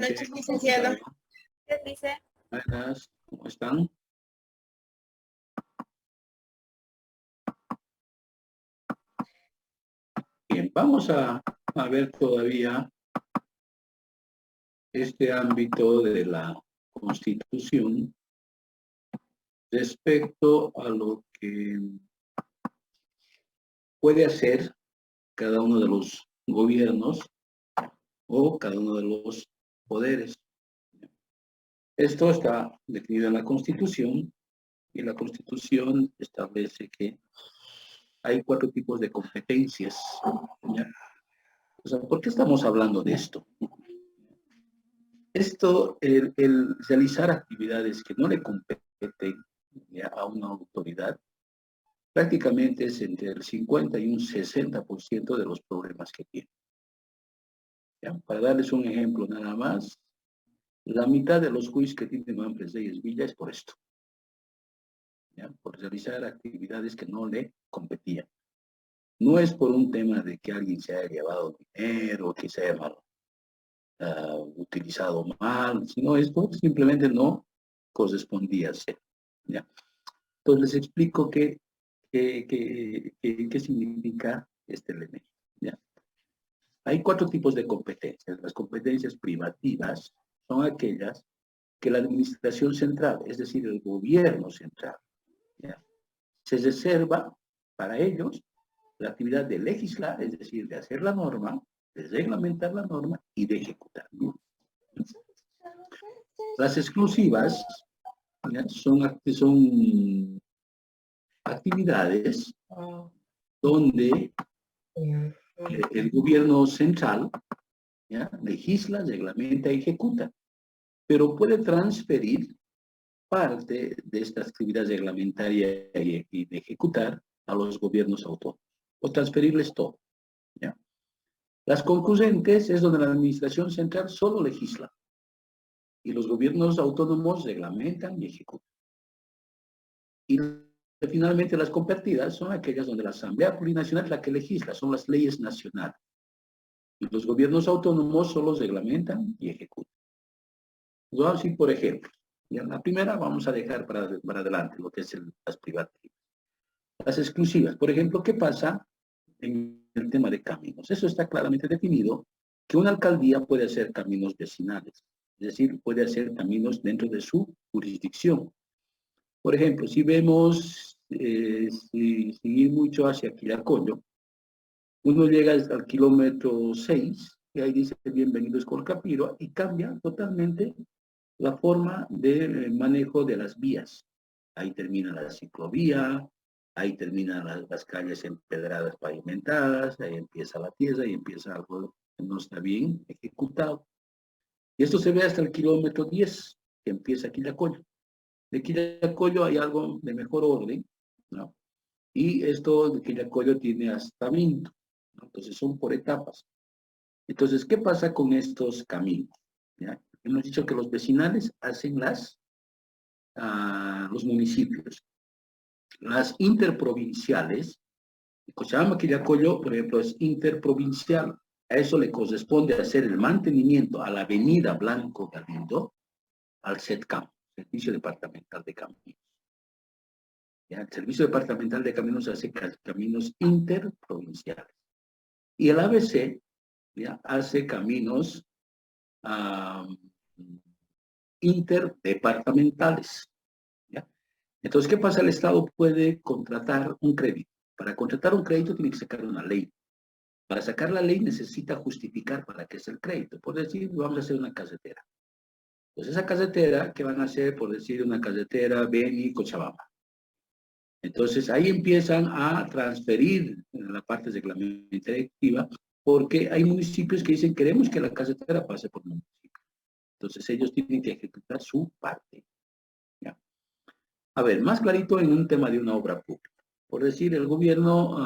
noches, licenciado. ¿Qué dice? Buenas, ¿cómo están? Bien, vamos a ver todavía este ámbito de la Constitución respecto a lo que puede hacer cada uno de los gobiernos o cada uno de los poderes. Esto está definido en la Constitución y la Constitución establece que hay 4 tipos de competencias, ¿ya? O sea, ¿por qué estamos hablando de esto? Esto, el realizar actividades que no le competen, ¿ya?, a una autoridad, prácticamente es entre el 50 y un 60% de los problemas que tiene. ¿Ya? Para darles un ejemplo nada más, la mitad de los juicios que tiene Manfred Reyes Villa es por esto, ¿ya?, por realizar actividades que no le competían. No es por un tema de que alguien se haya llevado dinero, que se haya utilizado mal, sino esto simplemente no correspondía ser, ¿ya? Entonces les explico qué significa este elemento, ¿ya? Hay 4 tipos de competencias. Las competencias privativas son aquellas que la administración central, es decir, el gobierno central, ¿ya?, se reserva para ellos la actividad de legislar, es decir, de hacer la norma, de reglamentar la norma y de ejecutar. Las exclusivas, ¿ya?, son actividades donde el gobierno central, ¿ya?, legisla, reglamenta y ejecuta, pero puede transferir parte de esta actividad reglamentaria y de ejecutar a los gobiernos autónomos, o transferirles todo, ¿ya? Las concurrentes es donde la administración central solo legisla y los gobiernos autónomos reglamentan y ejecutan. Y finalmente las compartidas son aquellas donde la Asamblea Plurinacional es la que legisla, son las leyes nacionales. Y los gobiernos autónomos solo reglamentan y ejecutan. Vamos a decir, por ejemplo, ya la primera vamos a dejar para adelante lo que es las privativas. Las exclusivas, por ejemplo, ¿qué pasa en el tema de caminos? Eso está claramente definido, que una alcaldía puede hacer caminos vecinales, es decir, puede hacer caminos dentro de su jurisdicción. Por ejemplo, si vemos, si ir mucho hacia Quillacollo, uno llega al kilómetro 6, y ahí dice bienvenidos Colcapiro, y cambia totalmente la forma de manejo de las vías. Ahí termina la ciclovía, ahí terminan las calles empedradas pavimentadas, ahí empieza la tierra y empieza algo que no está bien ejecutado. Y esto se ve hasta el kilómetro 10, que empieza Quillacollo. De Quillacollo hay algo de mejor orden, ¿no? Y esto de Quillacollo tiene hasta Minto, ¿no? Entonces son por etapas. Entonces, ¿qué pasa con estos caminos? ¿Ya? Hemos dicho que los vecinales hacen los municipios. Las interprovinciales, Cochabamba, Quillacollo, por ejemplo, es interprovincial. A eso le corresponde hacer el mantenimiento a la avenida Blanco Galindo, al SETCAM, Servicio Departamental de Caminos. ¿Ya? El Servicio Departamental de Caminos hace caminos interprovinciales. Y el ABC, ¿ya?, hace caminos interdepartamentales, ¿ya? Entonces, ¿qué pasa? El Estado puede contratar un crédito. Para contratar un crédito tiene que sacar una ley. Para sacar la ley necesita justificar para qué es el crédito. Por decir, vamos a hacer una carretera. Entonces, esa carretera, ¿qué van a hacer? Por decir, una carretera Beni-Cochabamba. Entonces, ahí empiezan a transferir la parte reglamentaria, porque hay municipios que dicen, queremos que la carretera pase por el municipio. Entonces, ellos tienen que ejecutar su parte, ¿ya? A ver, más clarito en un tema de una obra pública. Por decir, el gobierno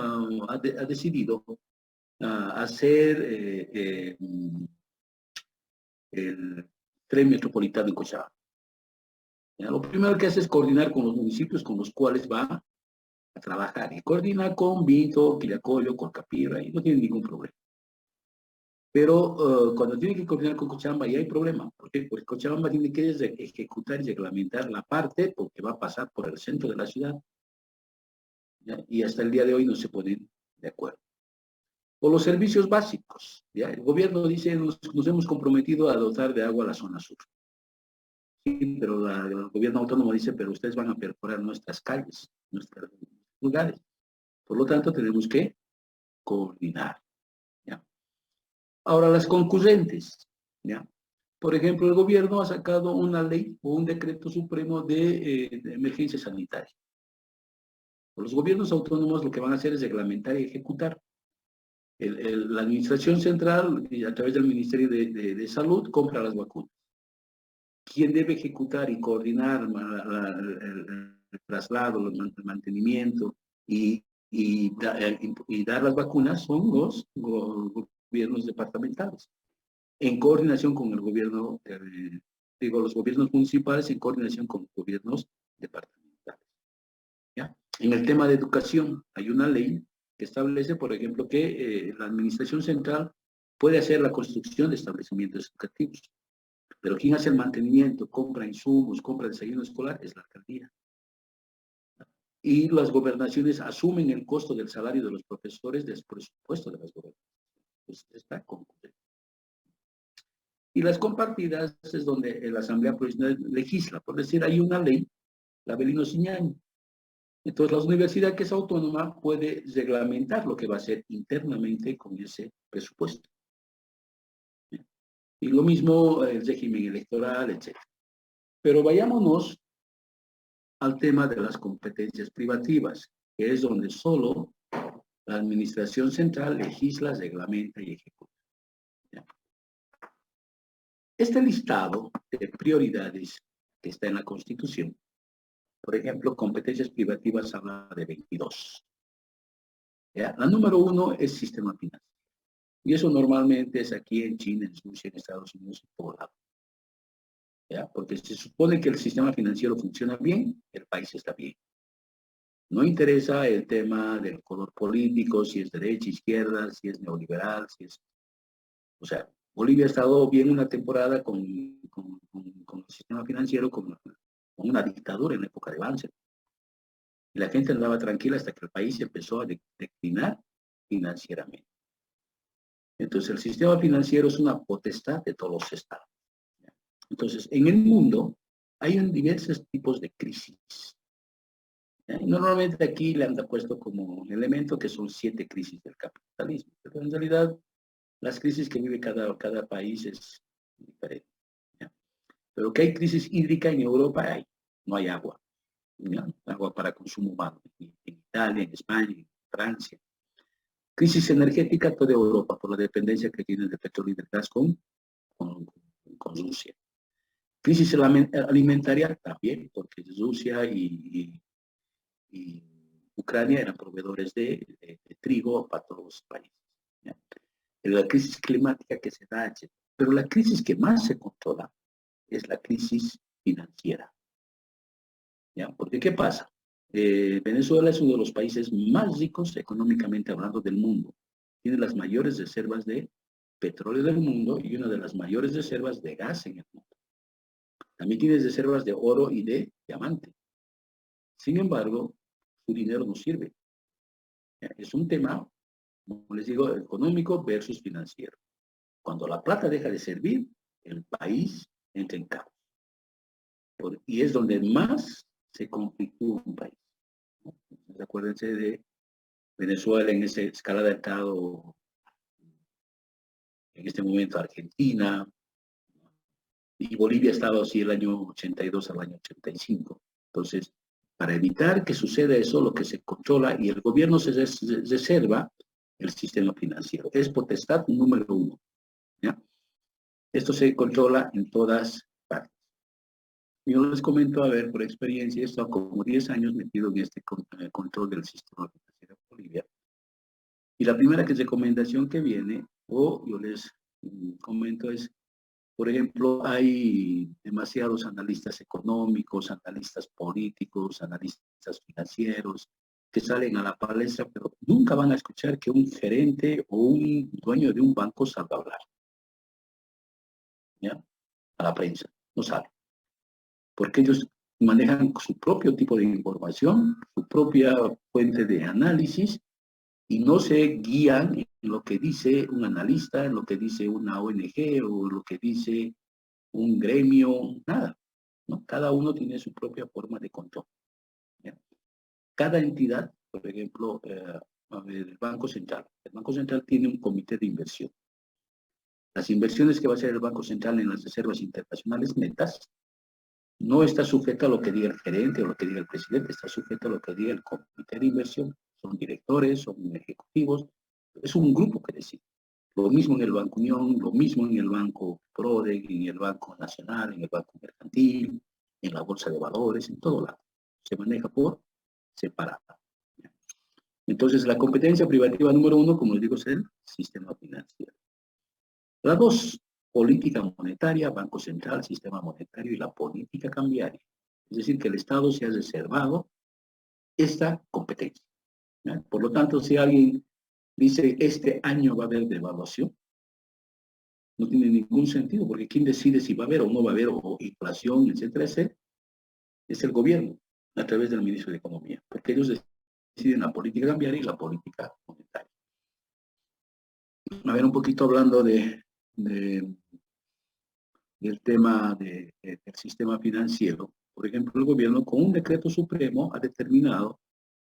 ha decidido hacer el tren metropolitano en Cochabamba. Lo primero que hace es coordinar con los municipios con los cuales va a trabajar. Y coordina con Vinto, Quillacollo, Colcapiro, y no tiene ningún problema. Pero cuando tiene que coordinar con Cochabamba, ya hay problema. ¿Por qué? Porque Cochabamba tiene que ejecutar y reglamentar la parte porque va a pasar por el centro de la ciudad. ¿Ya? Y hasta el día de hoy no se ponen de acuerdo. O los servicios básicos. ¿Ya? El gobierno dice, nos hemos comprometido a dotar de agua a la zona sur. Sí, pero el gobierno autónomo dice, pero ustedes van a perforar nuestras calles, nuestros lugares. Por lo tanto, tenemos que coordinar. ¿Ya? Ahora, las concurrentes. ¿Ya? Por ejemplo, el gobierno ha sacado una ley o un decreto supremo de emergencia sanitaria. Los gobiernos autónomos lo que van a hacer es reglamentar y ejecutar. La administración central, a través del Ministerio de Salud, compra las vacunas. ¿Quién debe ejecutar y coordinar el traslado, el mantenimiento y dar las vacunas? Son los gobiernos departamentales, en coordinación con el gobierno, los gobiernos municipales, en coordinación con los gobiernos departamentales. ¿Ya? En el tema de educación, hay una ley que establece, por ejemplo, que la administración central puede hacer la construcción de establecimientos educativos, pero quien hace el mantenimiento, compra insumos, compra desayuno escolar, es la alcaldía. Y las gobernaciones asumen el costo del salario de los profesores del presupuesto de las gobernaciones. Pues está concluido. Y las compartidas es donde la Asamblea Provincial legisla. Por decir, hay una ley, la Avelino Siñani. Entonces, la universidad que es autónoma puede reglamentar lo que va a hacer internamente con ese presupuesto. Y lo mismo el régimen electoral, etc. Pero vayámonos al tema de las competencias privativas, que es donde solo la administración central legisla, reglamenta y ejecuta. ¿Ya? Este listado de prioridades que está en la Constitución, por ejemplo, competencias privativas habla de 22. ¿Ya? La número 1 es sistema financiero. Y eso normalmente es aquí en China, en Rusia, en Estados Unidos, en todo lado. ¿Ya? Porque se supone que el sistema financiero funciona bien, el país está bien. No interesa el tema del color político, si es derecha, izquierda, si es neoliberal, si es... O sea, Bolivia ha estado bien una temporada con el sistema financiero, con una dictadura en la época de Banzer. Y la gente andaba tranquila hasta que el país empezó a declinar financieramente. Entonces, el sistema financiero es una potestad de todos los estados. Entonces, en el mundo hay diversos tipos de crisis. Normalmente aquí le han puesto como un elemento que son 7 crisis del capitalismo, pero en realidad las crisis que vive cada país es diferente. ¿Ya? Pero que hay crisis hídrica en Europa, no hay agua. ¿Ya? Agua para consumo humano, en Italia, en España, en Francia. Crisis energética toda Europa, por la dependencia que tiene de petróleo y de gas con Rusia. Crisis alimentaria también, porque Rusia y Ucrania eran proveedores de trigo para todos los países. ¿Ya? La crisis climática que se da, etc. Pero la crisis que más se controla es la crisis financiera. ¿Ya? Porque, ¿qué pasa? Venezuela es uno de los países más ricos económicamente hablando del mundo. Tiene las mayores reservas de petróleo del mundo y una de las mayores reservas de gas en el mundo. También tiene reservas de oro y de diamante. Sin embargo, su dinero no sirve. ¿Ya? Es un tema, como les digo, económico versus financiero. Cuando la plata deja de servir, el país entra en caos. Y es donde más se conflictúa un país. Entonces, acuérdense de Venezuela en esa escala de estado, en este momento Argentina, y Bolivia ha estado así el año 82 al año 85. Entonces, para evitar que suceda eso, lo que se controla y el gobierno se reserva el sistema financiero. Es potestad número 1. ¿Ya? Esto se controla en todas partes. Yo les comento, a ver, por experiencia, he estado como 10 años metido en este control del sistema financiero de Bolivia. Y la primera recomendación que viene, o yo les comento, es, por ejemplo, hay demasiados analistas económicos, analistas políticos, analistas financieros, que salen a la palestra, pero nunca van a escuchar que un gerente o un dueño de un banco salga a hablar, ¿ya? A la prensa, no sale, porque ellos manejan su propio tipo de información, su propia fuente de análisis, y no se guían en lo que dice un analista, en lo que dice una ONG o lo que dice un gremio, nada, ¿no? Cada uno tiene su propia forma de control, ¿ya? Cada entidad, por ejemplo, a ver, el Banco Central. El Banco Central tiene un comité de inversión. Las inversiones que va a hacer el Banco Central en las reservas internacionales netas no está sujeta a lo que diga el gerente o lo que diga el presidente, está sujeta a lo que diga el comité de inversión. Son directores, son ejecutivos, es un grupo que decide. Lo mismo en el Banco Unión, lo mismo en el Banco PRODEC, en el Banco Nacional, en el Banco Mercantil, en la Bolsa de Valores, en todo lado. Se maneja por separado. Entonces, la competencia privativa número uno, como les digo, es el sistema financiero. La dos, política monetaria, Banco Central, sistema monetario y la política cambiaria. Es decir, que el Estado se ha reservado esta competencia, ¿ya? Por lo tanto, si alguien dice este año va a haber devaluación, no tiene ningún sentido, porque ¿quién decide si va a haber o no va a haber o inflación, etcétera, etcétera? Es el gobierno, a través del ministro de Economía, porque ellos deciden la política cambiaria y la política monetaria. A ver, un poquito hablando del tema del sistema financiero. Por ejemplo, el gobierno con un decreto supremo ha determinado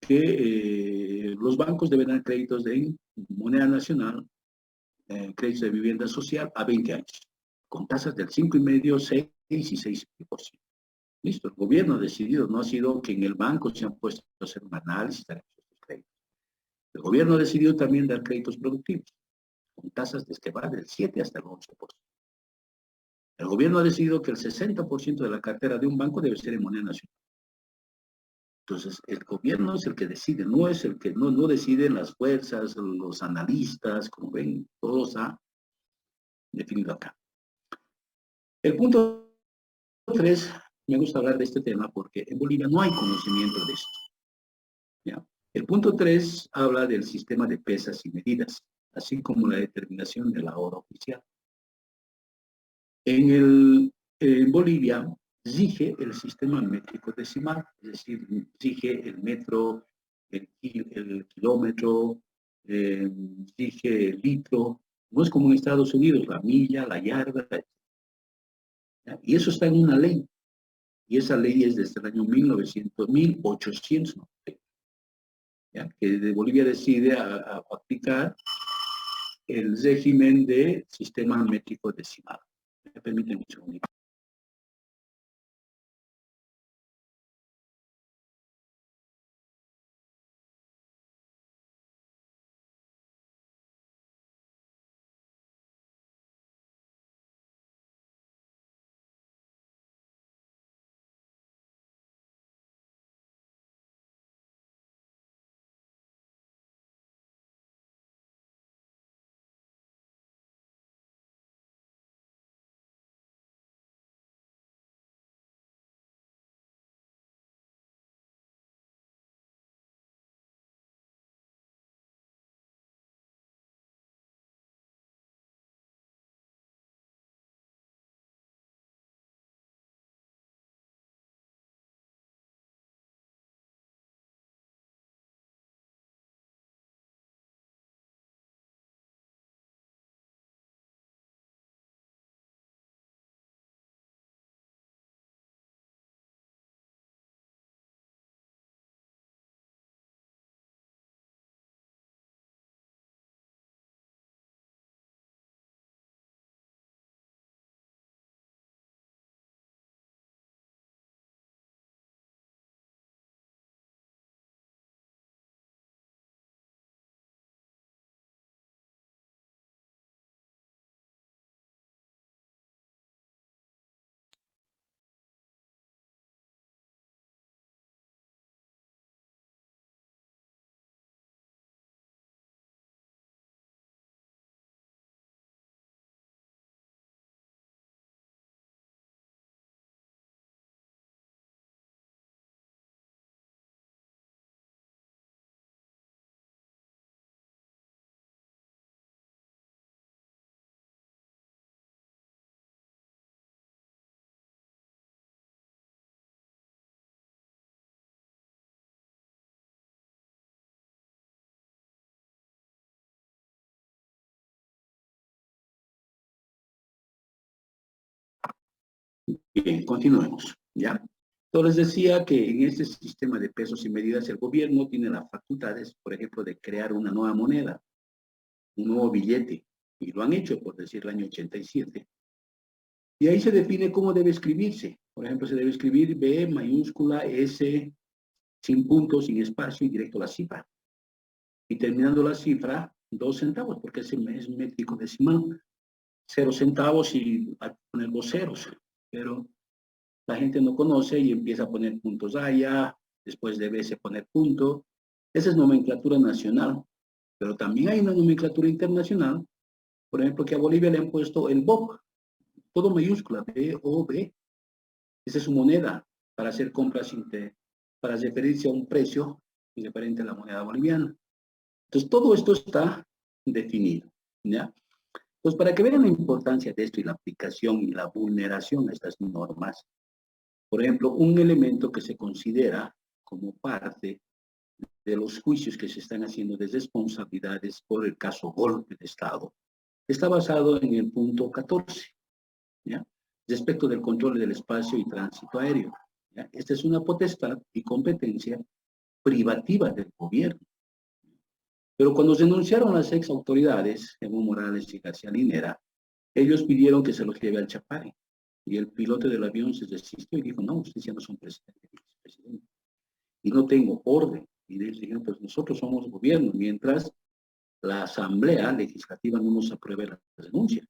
que los bancos deben dar créditos de moneda nacional, créditos de vivienda social a 20 años, con tasas del 5,5, 6 y 6%. Listo, el gobierno ha decidido, no ha sido que en el banco se han puesto a hacer un análisis de estos créditos. El gobierno ha decidido también dar créditos productivos, con tasas desde que va del 7 hasta el 11%. El gobierno ha decidido que el 60% de la cartera de un banco debe ser en moneda nacional. Entonces, el gobierno es el que decide, no es el que, no deciden las fuerzas, los analistas, como ven, todo está definido acá. El punto 3, me gusta hablar de este tema porque en Bolivia no hay conocimiento de esto, ¿ya? El punto 3 habla del sistema de pesas y medidas, así como la determinación de la hora oficial. En Bolivia rige el sistema métrico decimal, es decir, rige el metro, el kilómetro, rige el litro. No es como en Estados Unidos, la milla, la yarda, ¿ya? Y eso está en una ley. Y esa ley es desde el año 1890, ¿ya? Que de Bolivia decide a aplicar el régimen de sistema métrico decimal. Me permiten un segundo. Bien, continuemos, ¿ya? Entonces decía que en este sistema de pesos y medidas el gobierno tiene las facultades, por ejemplo, de crear una nueva moneda, un nuevo billete, y lo han hecho, por decir, el año 87. Y ahí se define cómo debe escribirse. Por ejemplo, se debe escribir B mayúscula S sin puntos, sin espacio y directo a la cifra. Y terminando la cifra, 2 centavos, porque es métrico decimal. 0 centavos y a poner 2 ceros. Pero la gente no conoce y empieza a poner puntos allá, después de B se poner punto. Esa es nomenclatura nacional. Pero también hay una nomenclatura internacional. Por ejemplo, que a Bolivia le han puesto el BOB, todo mayúscula, B-O-B. Esa es su moneda para hacer compras, para referirse a un precio diferente a la moneda boliviana. Entonces, todo esto está definido, ¿ya? Pues para que vean la importancia de esto y la aplicación y la vulneración a estas normas, por ejemplo, un elemento que se considera como parte de los juicios que se están haciendo de responsabilidades por el caso golpe de Estado, está basado en el punto 14, ¿ya? Respecto del control del espacio y tránsito aéreo, ¿ya? Esta es una potestad y competencia privativa del gobierno. Pero cuando denunciaron las ex autoridades, Evo Morales y García Linera, ellos pidieron que se los lleve al Chapare. Y el piloto del avión se desistió y dijo, no, ustedes ya no son presidente. Y no tengo orden. Y ellos dijeron, pues nosotros somos gobierno, mientras la Asamblea Legislativa no nos apruebe la denuncia.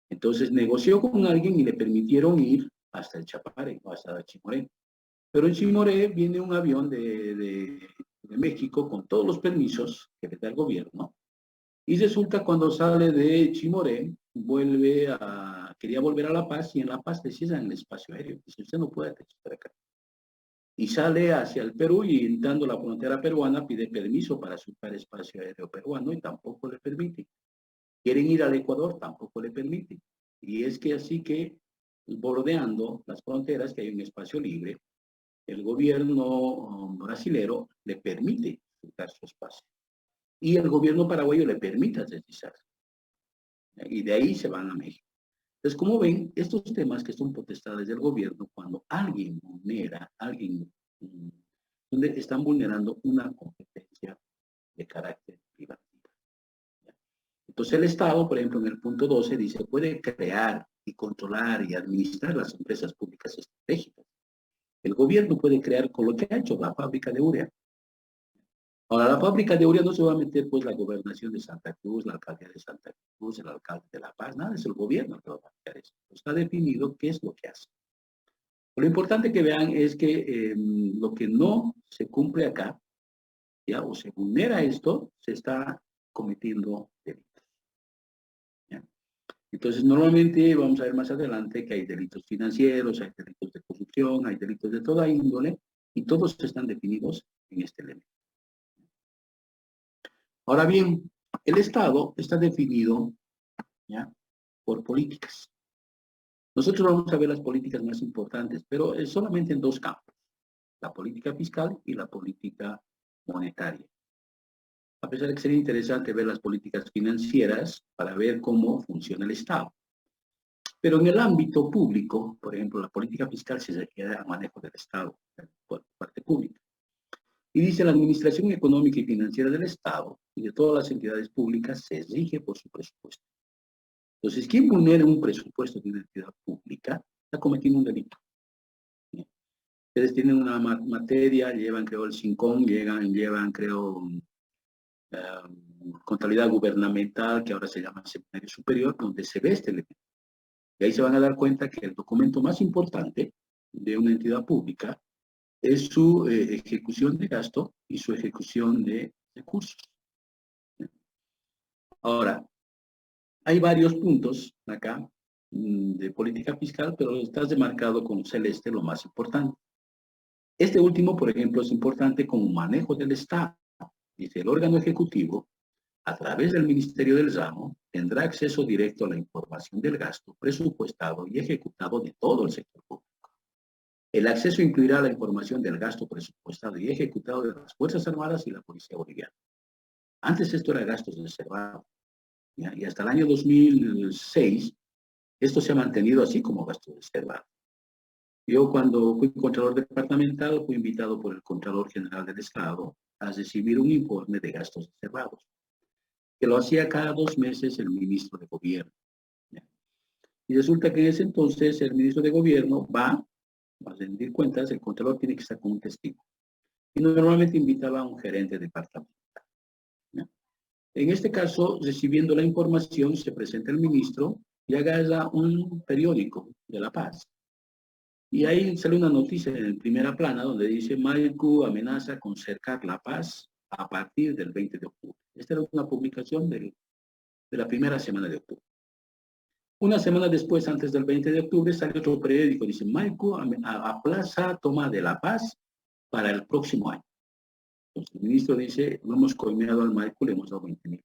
Entonces negoció con alguien y le permitieron ir hasta el Chapare, o hasta Chimoré. Pero en Chimoré viene un avión de México con todos los permisos que le da el gobierno. Y resulta cuando sale de Chimoré, quería volver a La Paz y en La Paz le cierran el espacio aéreo. Dice, usted no puede estar acá. Y sale hacia el Perú y entrando a la frontera peruana pide permiso para surcar espacio aéreo peruano y tampoco le permite. Quieren ir al Ecuador, tampoco le permite. Y es que así que bordeando las fronteras, que hay un espacio libre, el gobierno brasilero le permite surcar su espacio. Y el gobierno paraguayo le permite deslizar. Y de ahí se van a México. Entonces, como ven, estos temas que son potestades del gobierno, cuando alguien vulnera, donde están vulnerando una competencia de carácter privativo. Entonces, el Estado, por ejemplo, en el punto 12 dice, puede crear y controlar y administrar las empresas públicas estratégicas. El gobierno puede crear con lo que ha hecho la fábrica de urea. Ahora, la fábrica de urea no se va a meter pues la gobernación de Santa Cruz, la alcaldía de Santa Cruz, el alcalde de La Paz, nada, es el gobierno que va a hacer eso. Está definido qué es lo que hace. Lo importante que vean es que lo que no se cumple acá, ya, o se vulnera esto, se está cometiendo delitos. ¿Ya? Entonces, normalmente vamos a ver más adelante que hay delitos financieros, hay delitos de corrupción, hay delitos de toda índole, y todos están definidos en este elemento. Ahora bien, el Estado está definido, ¿ya?, por políticas. Nosotros vamos a ver las políticas más importantes, pero es solamente en dos campos, la política fiscal y la política monetaria. A pesar de que sería interesante ver las políticas financieras para ver cómo funciona el Estado. Pero en el ámbito público, por ejemplo, la política fiscal se requiere al manejo del Estado, por parte pública. Y dice, la administración económica y financiera del Estado y de todas las entidades públicas se rige por su presupuesto. Entonces, quien vulnera un presupuesto de una entidad pública está cometiendo un delito. Ustedes tienen una materia, llevan, creo, el SINCON, llevan, creo, contabilidad gubernamental, que ahora se llama Seminario Superior, donde se ve este elemento. Y ahí se van a dar cuenta que el documento más importante de una entidad pública es su ejecución de gasto y su ejecución de recursos. Ahora, hay varios puntos acá de política fiscal, pero está demarcado con celeste lo más importante. Este último, por ejemplo, es importante como manejo del Estado. Dice, el órgano ejecutivo, a través del Ministerio del Ramo, tendrá acceso directo a la información del gasto presupuestado y ejecutado de todo el sector público. El acceso incluirá la información del gasto presupuestado y ejecutado de las Fuerzas Armadas y la Policía Boliviana. Antes esto era gastos reservados, ¿ya? Y hasta el año 2006, esto se ha mantenido así como gasto reservado. Yo cuando fui Contralor Departamental fui invitado por el Contralor General del Estado a recibir un informe de gastos reservados, que lo hacía cada 2 meses el ministro de Gobierno. Y resulta que en ese entonces el ministro de Gobierno va a rendir cuentas, el Contralor tiene que estar con un testigo. Y normalmente invitaba a un gerente departamental. En este caso, recibiendo la información, se presenta el ministro y agarra un periódico de La Paz. Y ahí sale una noticia en primera plana donde dice Maicu amenaza con cercar La Paz a partir del 20 de octubre. Esta era una publicación de la primera semana de octubre. Una semana después, antes del 20 de octubre, sale otro periódico, dice Maicu aplaza toma de La Paz para el próximo año. Entonces, el ministro dice, no hemos coimeado al Maicu, le hemos dado $20,000.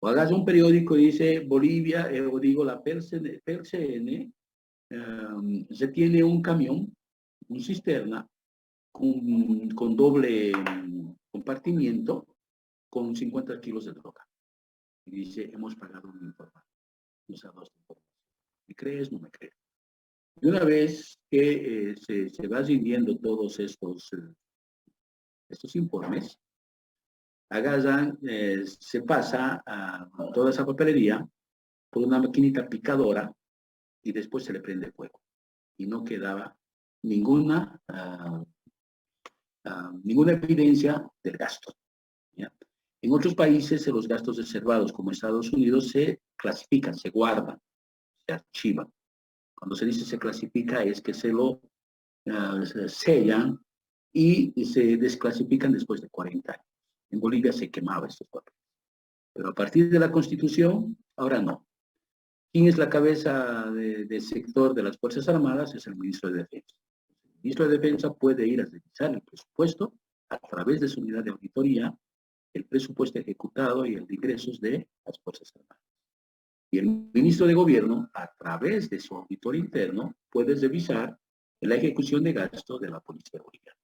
O hagas un periódico y dice Bolivia, o digo la PERCN, se tiene un camión, un cisterna, con doble compartimiento, con 50 kilos de droga. Y dice, hemos pagado un informe. ¿Me crees? No me crees. Y una vez que se va rindiendo todos estos informes, agarran, se pasa a toda esa papelería por una maquinita picadora y después se le prende fuego. Y no quedaba ninguna evidencia del gasto. ¿Ya? En otros países, los gastos reservados, como Estados Unidos, se clasifican, se guardan, se archivan. Cuando se dice se clasifica, es que se lo sellan y se desclasifican después de 40 años. En Bolivia se quemaba estos papeles. Pero a partir de la Constitución, ahora no. ¿Quién es la cabeza del sector de las Fuerzas Armadas? Es el ministro de Defensa. El ministro de Defensa puede ir a revisar el presupuesto a través de su unidad de auditoría, el presupuesto ejecutado y el de ingresos de las Fuerzas Armadas. Y el ministro de Gobierno, a través de su auditor interno, puede revisar la ejecución de gastos de la Policía Boliviana.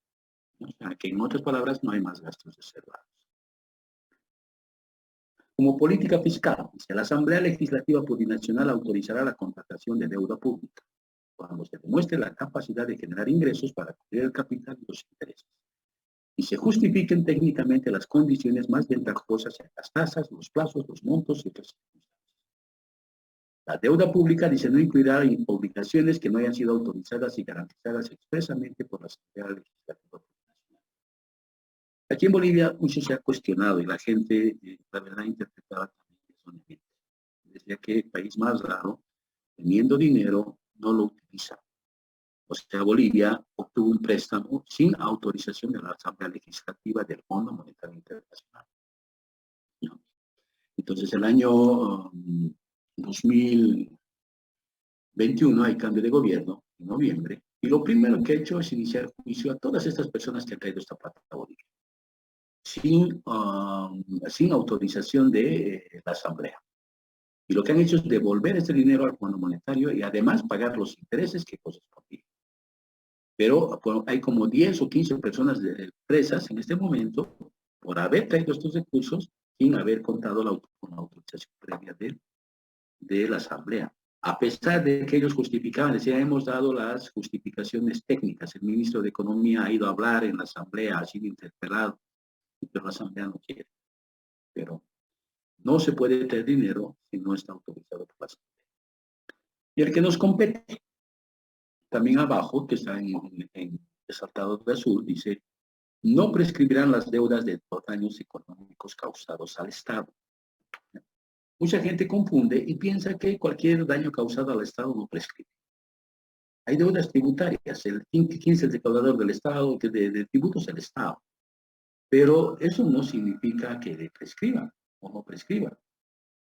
O sea, que en otras palabras no hay más gastos reservados. Como política fiscal, la Asamblea Legislativa Plurinacional autorizará la contratación de deuda pública cuando se demuestre la capacidad de generar ingresos para cubrir el capital y los intereses, y se justifiquen técnicamente las condiciones más ventajosas en las tasas, los plazos, los montos y otras circunstancias. La deuda pública dice no incluirá obligaciones que no hayan sido autorizadas y garantizadas expresamente por la Asamblea Legislativa Plurinacional. Aquí en Bolivia mucho se ha cuestionado y la gente, la verdad, interpretaba también erróneamente. Decía que el país más raro, teniendo dinero, no lo utiliza. O sea, Bolivia obtuvo un préstamo sin autorización de la Asamblea Legislativa del Fondo Monetario Internacional. ¿No? Entonces, el año 2021 hay cambio de gobierno, en noviembre, y lo primero que ha hecho es iniciar juicio a todas estas personas que han traído esta plata a Bolivia, sin autorización de la Asamblea. Y lo que han hecho es devolver este dinero al Fondo Monetario y además pagar los intereses que correspondían. Pero hay como 10 o 15 personas presas en este momento por haber traído estos recursos sin haber contado con la autorización previa de la Asamblea. A pesar de que ellos justificaban, decían, hemos dado las justificaciones técnicas. El ministro de Economía ha ido a hablar en la Asamblea, ha sido interpelado, pero la Asamblea no quiere. Pero no se puede traer dinero si no está autorizado por la Asamblea. Y el que nos compete, también abajo, que está en resaltado de azul, dice, no prescribirán las deudas de los daños económicos causados al Estado. Mucha gente confunde y piensa que cualquier daño causado al Estado no prescribe. Hay deudas tributarias. ¿Quién es el recaudador del Estado? Que de tributos el Estado. Pero eso no significa que prescriban o no prescriban.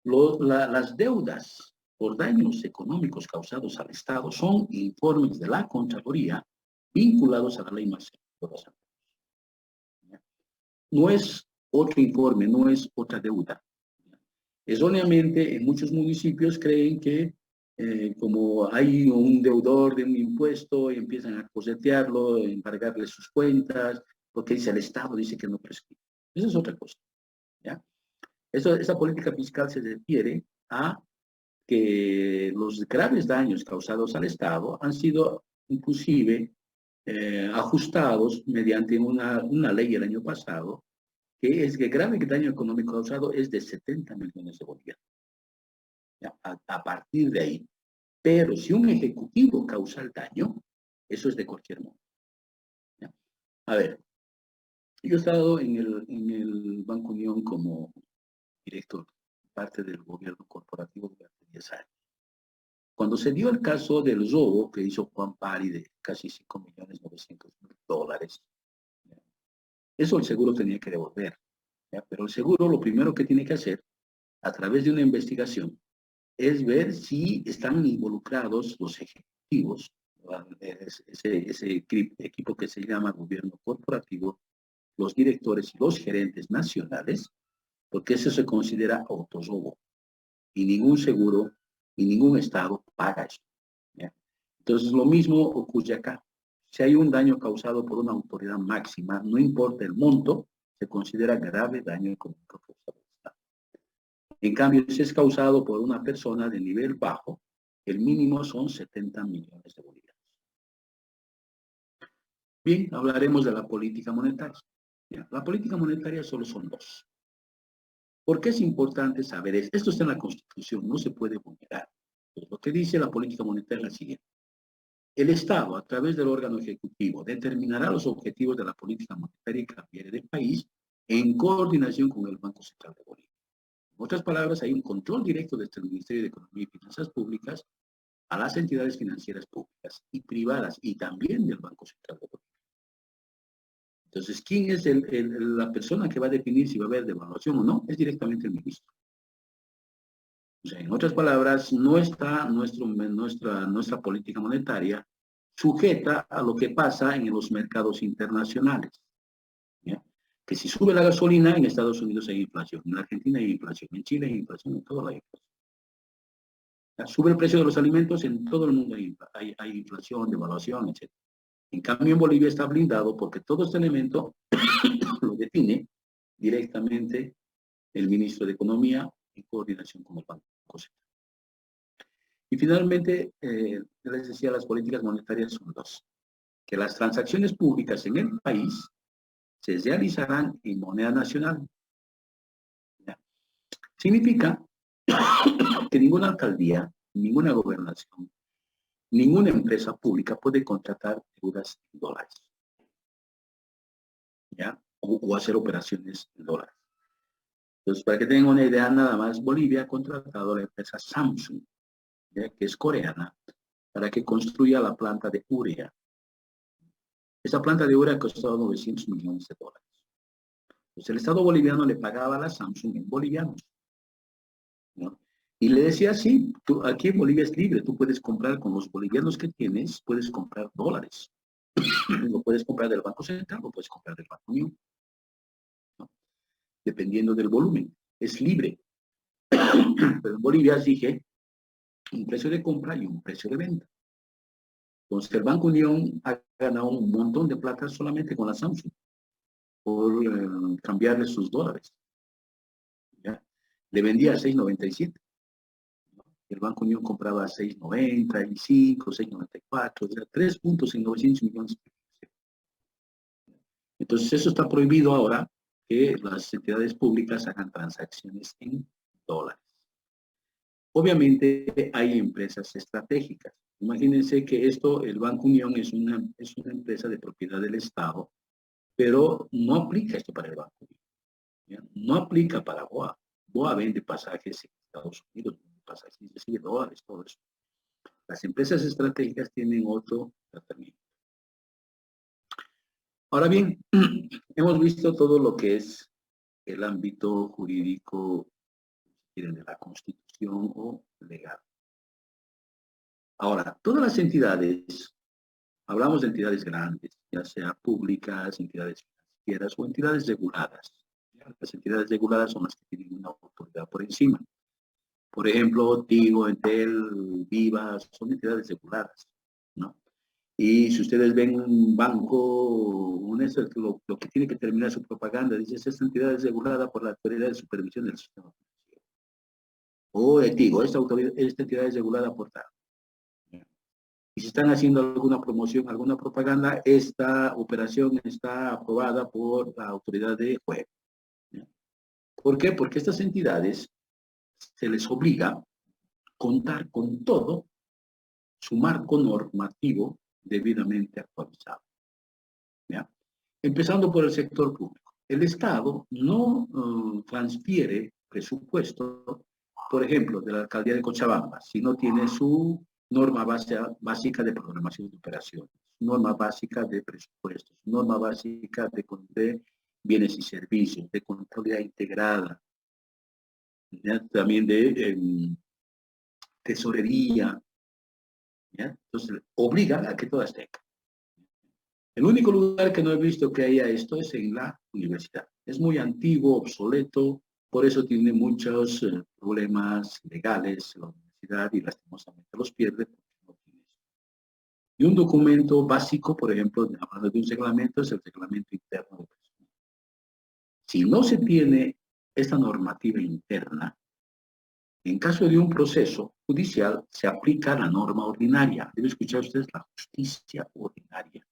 Las deudas por daños económicos causados al Estado son informes de la Contraloría vinculados a la ley más. No es otro informe, no es otra deuda. Erróneamente, en muchos municipios creen que como hay un deudor de un impuesto, y empiezan a cosetearlo, a embargarle sus cuentas, porque dice el Estado, dice que no prescribe. Esa es otra cosa. ¿Ya? Esa política fiscal se refiere a que los graves daños causados al Estado han sido inclusive ajustados mediante una ley el año pasado, que es que grave daño económico causado es de 70 millones de bolivianos. A partir de ahí. Pero si un ejecutivo causa el daño, eso es de cualquier modo. ¿Ya? A ver, yo he estado en el Banco Unión como director, parte del gobierno corporativo durante 10 años. Cuando se dio el caso del robo que hizo Juan Pari de casi 5.900.000 dólares, ¿ya? Eso el seguro tenía que devolver. ¿Ya? Pero el seguro lo primero que tiene que hacer, a través de una investigación, es ver si están involucrados los ejecutivos, ese equipo que se llama gobierno corporativo, los directores y los gerentes nacionales, porque eso se considera autorrobo. Y ningún seguro y ningún Estado paga eso. ¿Ya? Entonces, lo mismo ocurre acá. Si hay un daño causado por una autoridad máxima, no importa el monto, se considera grave daño económico causado al Estado. En cambio, si es causado por una persona de nivel bajo, el mínimo son 70 millones de bolivianos. Bien, hablaremos de la política monetaria. Ya, la política monetaria solo son dos. ¿Por qué es importante saber esto? Esto está en la Constitución, no se puede vulnerar. Lo que dice la política monetaria es la siguiente. El Estado, a través del órgano ejecutivo, determinará los objetivos de la política monetaria y cambiaria del país en coordinación con el Banco Central de Bolivia. En otras palabras, hay un control directo desde el Ministerio de Economía y Finanzas Públicas a las entidades financieras públicas y privadas y también del Banco Central de Bolivia. Entonces, ¿quién es la persona que va a definir si va a haber devaluación o no? Es directamente el ministro. O sea, en otras palabras, no está nuestra política monetaria sujeta a lo que pasa en los mercados internacionales. ¿Ya? Que si sube la gasolina, en Estados Unidos hay inflación, en Argentina hay inflación, en Chile hay inflación, en toda la inflación. ¿Ya? Sube el precio de los alimentos, en todo el mundo hay inflación, devaluación, etc. En cambio, en Bolivia está blindado porque todo este elemento lo define directamente el ministro de Economía en coordinación con el Banco Central. Y finalmente, les decía, las políticas monetarias son dos. Que las transacciones públicas en el país se realizarán en moneda nacional. ¿Ya? Significa que ninguna alcaldía, ninguna gobernación, ninguna empresa pública puede contratar deudas en dólares. ¿Ya? O hacer operaciones en dólares. Entonces, para que tengan una idea, nada más, Bolivia ha contratado a la empresa Samsung, ¿ya? Que es coreana, para que construya la planta de urea. Esa planta de urea ha costado 900 millones de dólares. Entonces, el Estado boliviano le pagaba a la Samsung en bolivianos, ¿no? Y le decía, sí, aquí en Bolivia es libre, tú puedes comprar con los bolivianos que tienes, puedes comprar dólares. Lo puedes comprar del Banco Central, lo puedes comprar del Banco Unión, ¿no? Dependiendo del volumen. Es libre. Pero en Bolivia dije un precio de compra y un precio de venta. Entonces el Banco Unión ha ganado un montón de plata solamente con la Samsung por cambiarle sus dólares. ¿Ya? Le vendía a 6.97. El Banco Unión compraba a 6.95, 6.94, o sea, 3 puntos en 900 millones. Entonces eso está prohibido ahora, que las entidades públicas hagan transacciones en dólares. Obviamente hay empresas estratégicas. Imagínense que el Banco Unión es una empresa de propiedad del Estado, pero no aplica esto para el Banco Unión, ¿ya? No aplica para BOA. BOA vende pasajes en Estados Unidos, pasajes, recibe dólares, todo eso. Las empresas estratégicas tienen otro tratamiento. Ahora bien, hemos visto todo lo que es el ámbito jurídico de la Constitución o legal. Ahora, todas las entidades, hablamos de entidades grandes, ya sea públicas, entidades financieras o entidades reguladas. Las entidades reguladas son las que tienen una autoridad por encima. Por ejemplo, Tigo, Entel, Viva, son entidades reguladas, ¿no? Y si ustedes ven un banco, lo que tiene que terminar su propaganda, dice, esta entidad es regulada por la autoridad de supervisión del sistema financiero. o digo, esta entidad es regulada por tal. Y si están haciendo alguna promoción, alguna propaganda, esta operación está aprobada por la autoridad de juego. ¿Por qué? Porque estas entidades se les obliga a contar con todo su marco normativo debidamente actualizado. ¿Ya? Empezando por el sector público. El Estado no transfiere presupuesto, por ejemplo, de la alcaldía de Cochabamba, si no tiene su norma básica de programación de operaciones, norma básica de presupuestos, norma básica de bienes y servicios, de contabilidad integrada, ¿ya? También de tesorería, ¿ya? Entonces, obliga a que todas tengan. El único lugar que no he visto que haya esto es en la universidad. Es muy antiguo, obsoleto, por eso tiene muchos problemas legales la universidad y lastimosamente los pierde porque no tiene eso. Y un documento básico, por ejemplo, hablando de un reglamento, es el reglamento interno de personal. Si no se tiene esta normativa interna, en caso de un proceso judicial, se aplica la norma ordinaria. Debe escuchar ustedes la justicia ordinaria.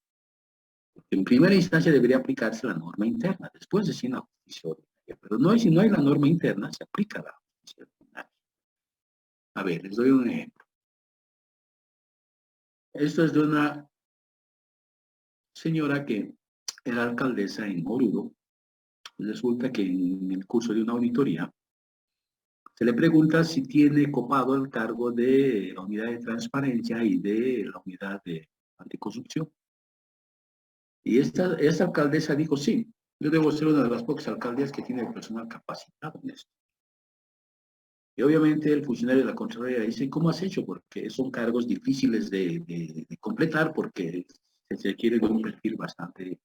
En primera instancia debería aplicarse la norma interna, después decir la justicia ordinaria. Pero no, si no hay la norma interna, se aplica la justicia ordinaria. A ver, les doy un ejemplo. Esto es de una señora que era alcaldesa en Oruro. Resulta que en el curso de una auditoría se le pregunta si tiene copado el cargo de la unidad de transparencia y de la unidad de anticorrupción. Y esta alcaldesa dijo, sí, yo debo ser una de las pocas alcaldías que tiene personal capacitado en esto. Y obviamente el funcionario de la Contraloría dice, ¿cómo has hecho? Porque son cargos difíciles de completar porque se requiere de un perfil bastante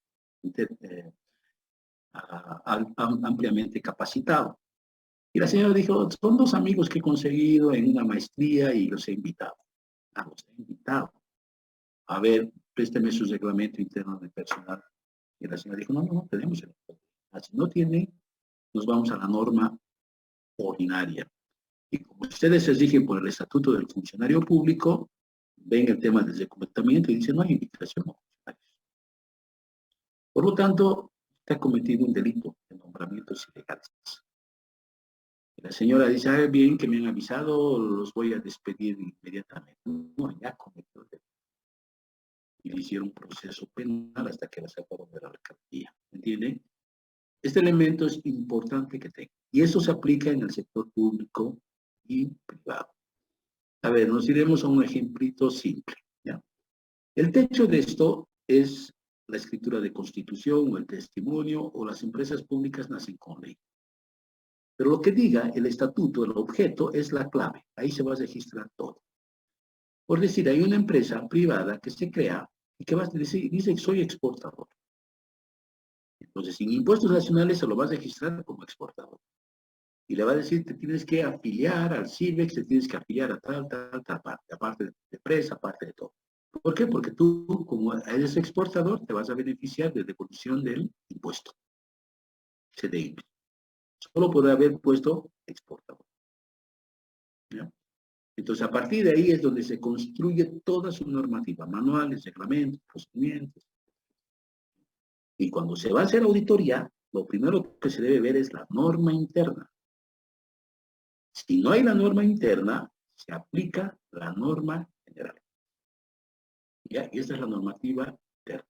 ampliamente capacitado. Y la señora dijo, son dos amigos que he conseguido en una maestría y los he invitado. Ah, los he invitado. A ver, présteme su reglamento interno de personal. Y la señora dijo, no tenemos el. Si no tiene, nos vamos a la norma ordinaria. Y como ustedes se rigen por el estatuto del funcionario público, ven el tema del reclutamiento y dicen, no hay invitación a funcionarios. Por lo tanto, está cometido un delito de nombramientos ilegales. Y la señora dice, bien que me han avisado, los voy a despedir inmediatamente. No, ya cometió el delito. Y le hicieron un proceso penal hasta que la sacaron de la alcaldía. ¿Entienden? Este elemento es importante que tenga. Y eso se aplica en el sector público y privado. A ver, nos iremos a un ejemplito simple. ¿Ya? El techo de esto es la escritura de constitución o el testimonio o las empresas públicas nacen con ley. Pero lo que diga el estatuto, el objeto, es la clave. Ahí se va a registrar todo. Por decir, hay una empresa privada que se crea y que va a decir, dice que soy exportador. Entonces, sin impuestos nacionales se lo va a registrar como exportador. Y le va a decir, te tienes que afiliar al CIBEX, te tienes que afiliar a tal parte, aparte de presa, aparte de todo. ¿Por qué? Porque tú, como eres exportador, te vas a beneficiar de devolución del impuesto, CDI. Solo podrá haber puesto exportador. ¿Ya? Entonces, a partir de ahí es donde se construye toda su normativa, manuales, reglamentos, procedimientos. Y cuando se va a hacer auditoría, lo primero que se debe ver es la norma interna. Si no hay la norma interna, se aplica la norma general. ¿Ya? Y esta es la normativa interna.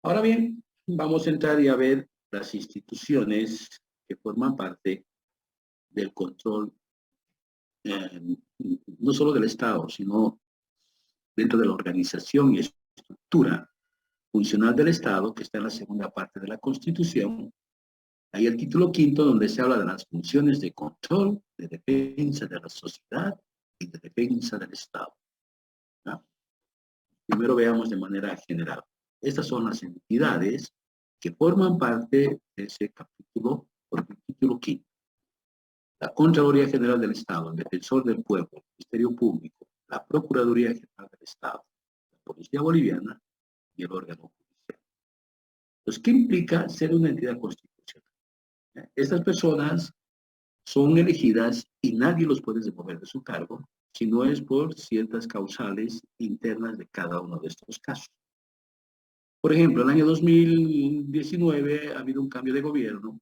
Ahora bien, vamos a entrar y a ver las instituciones que forman parte del control, no solo del Estado, sino dentro de la organización y estructura funcional del Estado, que está en la segunda parte de la Constitución. Hay el título quinto, donde se habla de las funciones de control, de defensa de la sociedad y de defensa del Estado. ¿Ya? Primero veamos de manera general. Estas son las entidades que forman parte de ese capítulo, por el título quinto. La Contraloría General del Estado, el Defensor del Pueblo, el Ministerio Público, la Procuraduría General del Estado, la Policía Boliviana y el órgano judicial. Entonces, ¿qué implica ser una entidad constitucional? Estas personas son elegidas y nadie los puede demover de su cargo si no es por ciertas causales internas de cada uno de estos casos. Por ejemplo, el año 2019 ha habido un cambio de gobierno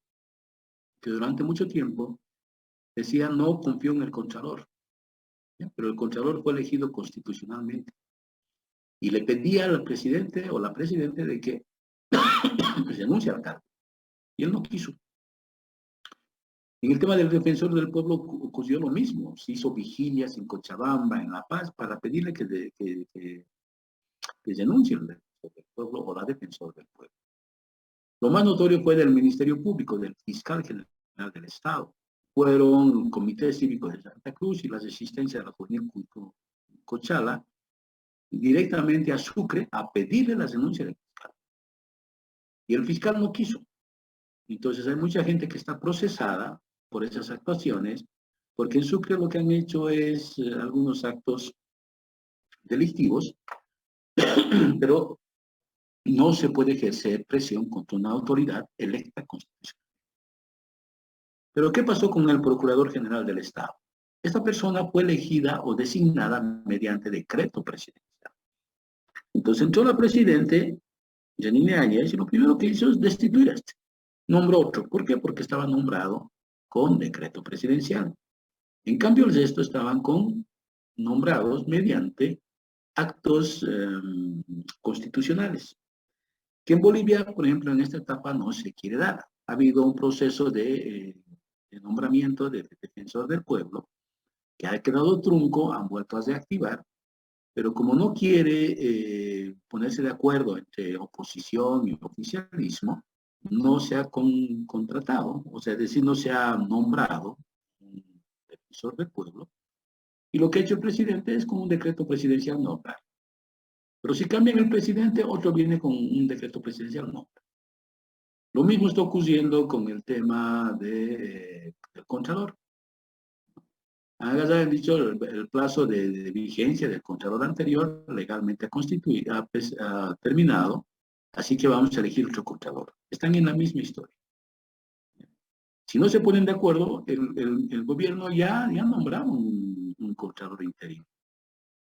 que durante mucho tiempo decía no confío en el Contralor, ¿ya? Pero el Contralor fue elegido constitucionalmente y le pedía al presidente o la presidenta de que se anuncie al cargo y él no quiso. En el tema del defensor del pueblo ocurrió lo mismo. Se hizo vigilias en Cochabamba, en La Paz, para pedirle que denuncie el defensor del pueblo o la defensor del pueblo. Lo más notorio fue del Ministerio Público, del Fiscal General del Estado. Fueron comités cívicos de Santa Cruz y la resistencia de la juvenil Cochala directamente a Sucre a pedirle las denuncias del fiscal. Y el fiscal no quiso. Entonces hay mucha gente que está procesada por esas actuaciones, porque en Sucre lo que han hecho es algunos actos delictivos, pero no se puede ejercer presión contra una autoridad electa constitucional. Pero ¿qué pasó con el Procurador General del Estado? Esta persona fue elegida o designada mediante decreto presidencial. Entonces entró la presidente, Yanine Áñez, y lo primero que hizo es destituir a este. Nombró otro. ¿Por qué? Porque estaba nombrado con decreto presidencial. En cambio, el resto estaban nombrados mediante actos constitucionales, que en Bolivia, por ejemplo, en esta etapa no se quiere dar. Ha habido un proceso de nombramiento de defensor del pueblo, que ha quedado trunco, han vuelto a reactivar, pero como no quiere ponerse de acuerdo entre oposición y oficialismo, no se ha contratado, o sea, es decir, no se ha nombrado un defensor del pueblo, y lo que ha hecho el presidente es con un decreto presidencial nombrar. Pero si cambian el presidente, otro viene con un decreto presidencial nombrar. Lo mismo está ocurriendo con el tema del Contralor. Han dicho el plazo de vigencia del Contralor anterior legalmente ha terminado, así que vamos a elegir otro Contralor. Están en la misma historia. Si no se ponen de acuerdo, el gobierno ya nombraba un Contralor interino,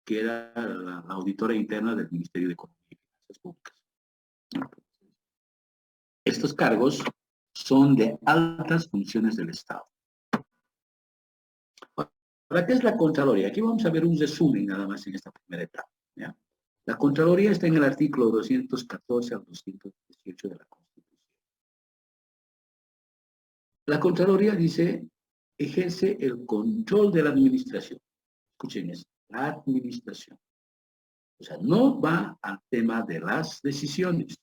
que era la auditora interna del Ministerio de Economía y Finanzas Públicas. Estos cargos son de altas funciones del Estado. ¿Para qué es la Contraloría? Aquí vamos a ver un resumen nada más en esta primera etapa, ¿ya? La Contraloría está en el artículo 214 al 218 de la Constitución. La Contraloría dice, ejerce el control de la administración. Escuchen esto, la administración. O sea, no va al tema de las decisiones.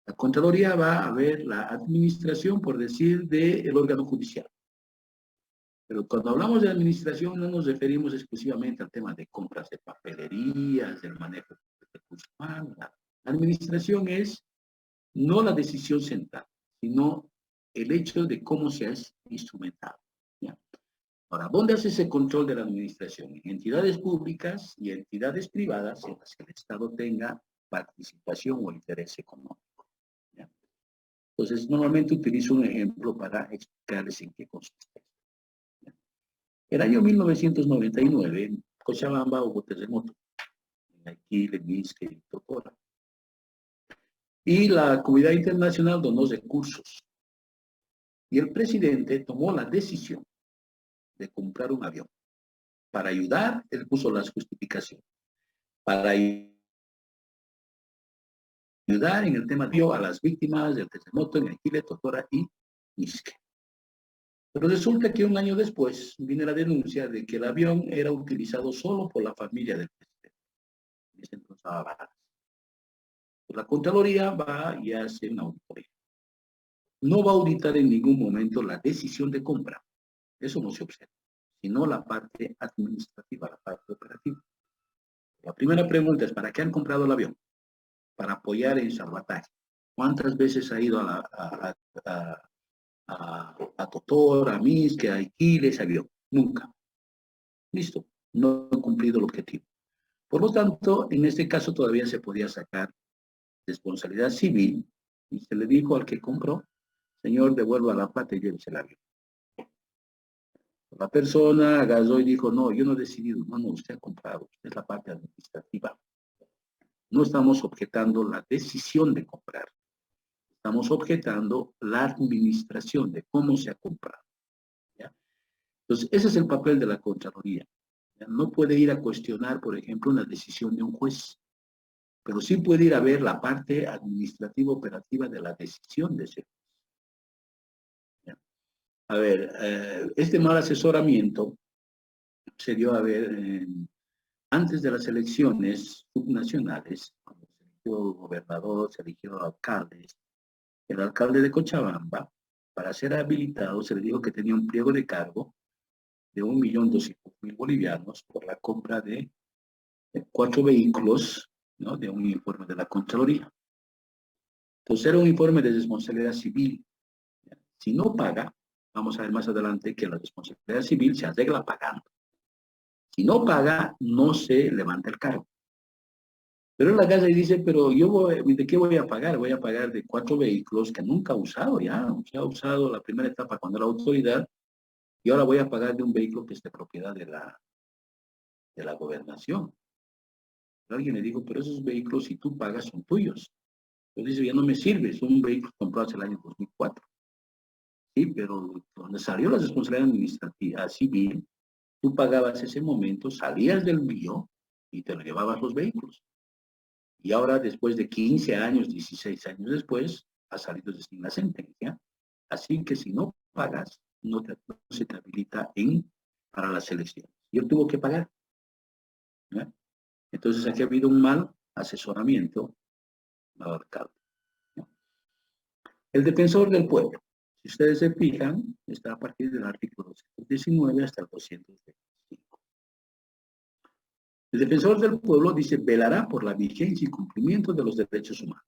La Contraloría va a ver la administración, por decir, del órgano judicial. Pero cuando hablamos de administración no nos referimos exclusivamente al tema de compras de papelerías, del manejo de recursos humanos. La administración es no la decisión central, sino el hecho de cómo se ha instrumentado, ¿ya? Ahora, ¿dónde hace ese control de la administración? En entidades públicas y entidades privadas en las que el Estado tenga participación o interés económico, ¿ya? Entonces, normalmente utilizo un ejemplo para explicarles en qué consiste. El año 1999, en Cochabamba hubo terremoto, en Haití, en Misque y Tocora. Y la comunidad internacional donó recursos. Y el presidente tomó la decisión de comprar un avión. Para ayudar, él puso las justificaciones. Para ayudar en el tema a las víctimas del terremoto en Haití, Tocora y Misque. Pero resulta que un año después viene la denuncia de que el avión era utilizado solo por la familia del presidente. En ese entonces estaba Vargas. La Contraloría va y hace una auditoría. No va a auditar en ningún momento la decisión de compra. Eso no se observa, sino la parte administrativa, la parte operativa. La primera pregunta es, ¿para qué han comprado el avión? Para apoyar en salvataje. ¿Cuántas veces ha ido a Totora, a Misque, a Iquiles, a avión? Nunca. Listo. No han cumplido el objetivo. Por lo tanto, en este caso todavía se podía sacar responsabilidad civil y se le dijo al que compró, señor, devuelva la plata y llévese el avión. La persona agarró y dijo, no, yo no he decidido. No, usted ha comprado, usted es la parte administrativa. No estamos objetando la decisión de comprar. Estamos objetando la administración de cómo se ha comprado. ¿Ya? Entonces, ese es el papel de la Contraloría. ¿Ya? No puede ir a cuestionar, por ejemplo, una decisión de un juez, pero sí puede ir a ver la parte administrativa operativa de la decisión de ese juez. ¿Ya? A ver, este mal asesoramiento se dio a ver antes de las elecciones subnacionales, cuando se eligió gobernador, se eligió alcaldes. El alcalde de Cochabamba, para ser habilitado, se le dijo que tenía un pliego de cargo de 1.200.000 bolivianos por la compra de 4 vehículos, ¿no?, de un informe de la Contraloría. Entonces era un informe de responsabilidad civil. Si no paga, vamos a ver más adelante que la responsabilidad civil se arregla pagando. Si no paga, no se levanta el cargo. Pero en la casa y dice, pero ¿de qué voy a pagar? Voy a pagar de 4 vehículos que nunca he usado ya. Se ha usado la primera etapa cuando era autoridad y ahora voy a pagar de un vehículo que es de propiedad de la gobernación. Pero alguien le dijo, pero esos vehículos, si tú pagas, son tuyos. Entonces dice, ya no me sirve, son vehículos comprados el año 2004. Sí, pero cuando salió la responsabilidad administrativa civil, tú pagabas ese momento, salías del mío y te lo llevabas los vehículos. Y ahora, después de 15 años, 16 años después, ha salido sin la sentencia. Así que si no pagas, no se te habilita para las elecciones. Yo tuvo que pagar. ¿Eh? Entonces aquí ha habido un mal asesoramiento al alcalde. ¿No? El defensor del pueblo. Si ustedes se fijan, está a partir del artículo 219 hasta el 225. El defensor del pueblo dice, velará por la vigencia y cumplimiento de los derechos humanos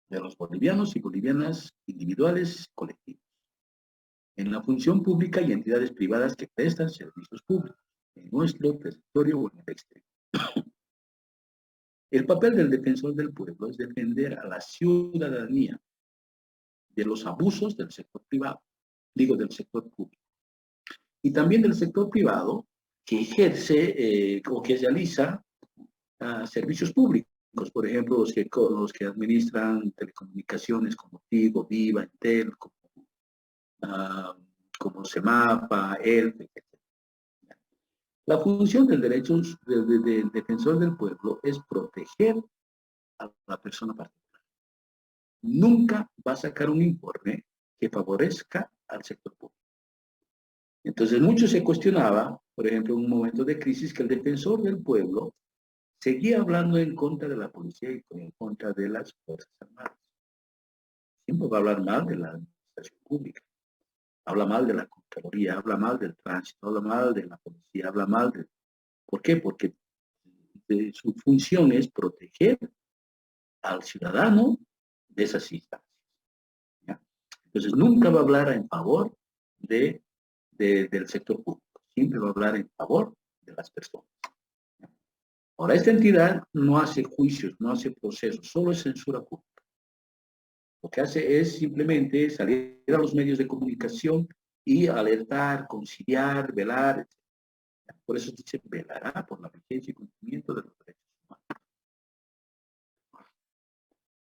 de los bolivianos y bolivianas individuales y colectivos, en la función pública y entidades privadas que prestan servicios públicos, en nuestro territorio o en el exterior. El papel del defensor del pueblo es defender a la ciudadanía de los abusos del sector privado, del sector público, y también del sector privado que ejerce o que realiza servicios públicos. Por ejemplo, los que administran telecomunicaciones como Tigo, Viva, Entel, como Semapa, ELF, etc. La función del defensor del pueblo es proteger a la persona particular. Nunca va a sacar un informe que favorezca al sector público. Entonces, mucho se cuestionaba, por ejemplo, en un momento de crisis, que el defensor del pueblo seguía hablando en contra de la policía y en contra de las Fuerzas Armadas. Siempre va a hablar mal de la administración pública. Habla mal de la Contraloría, habla mal del tránsito, habla mal de la policía, habla mal de... ¿Por qué? Porque su función es proteger al ciudadano de esas instancias. ¿Ya? Entonces, nunca va a hablar en favor del sector público. Siempre va a hablar en favor de las personas. Ahora, esta entidad no hace juicios, no hace procesos, solo es censura pública. Lo que hace es simplemente salir a los medios de comunicación y alertar, conciliar, velar, etc. Por eso dice, velará por la vigencia y cumplimiento de los derechos humanos.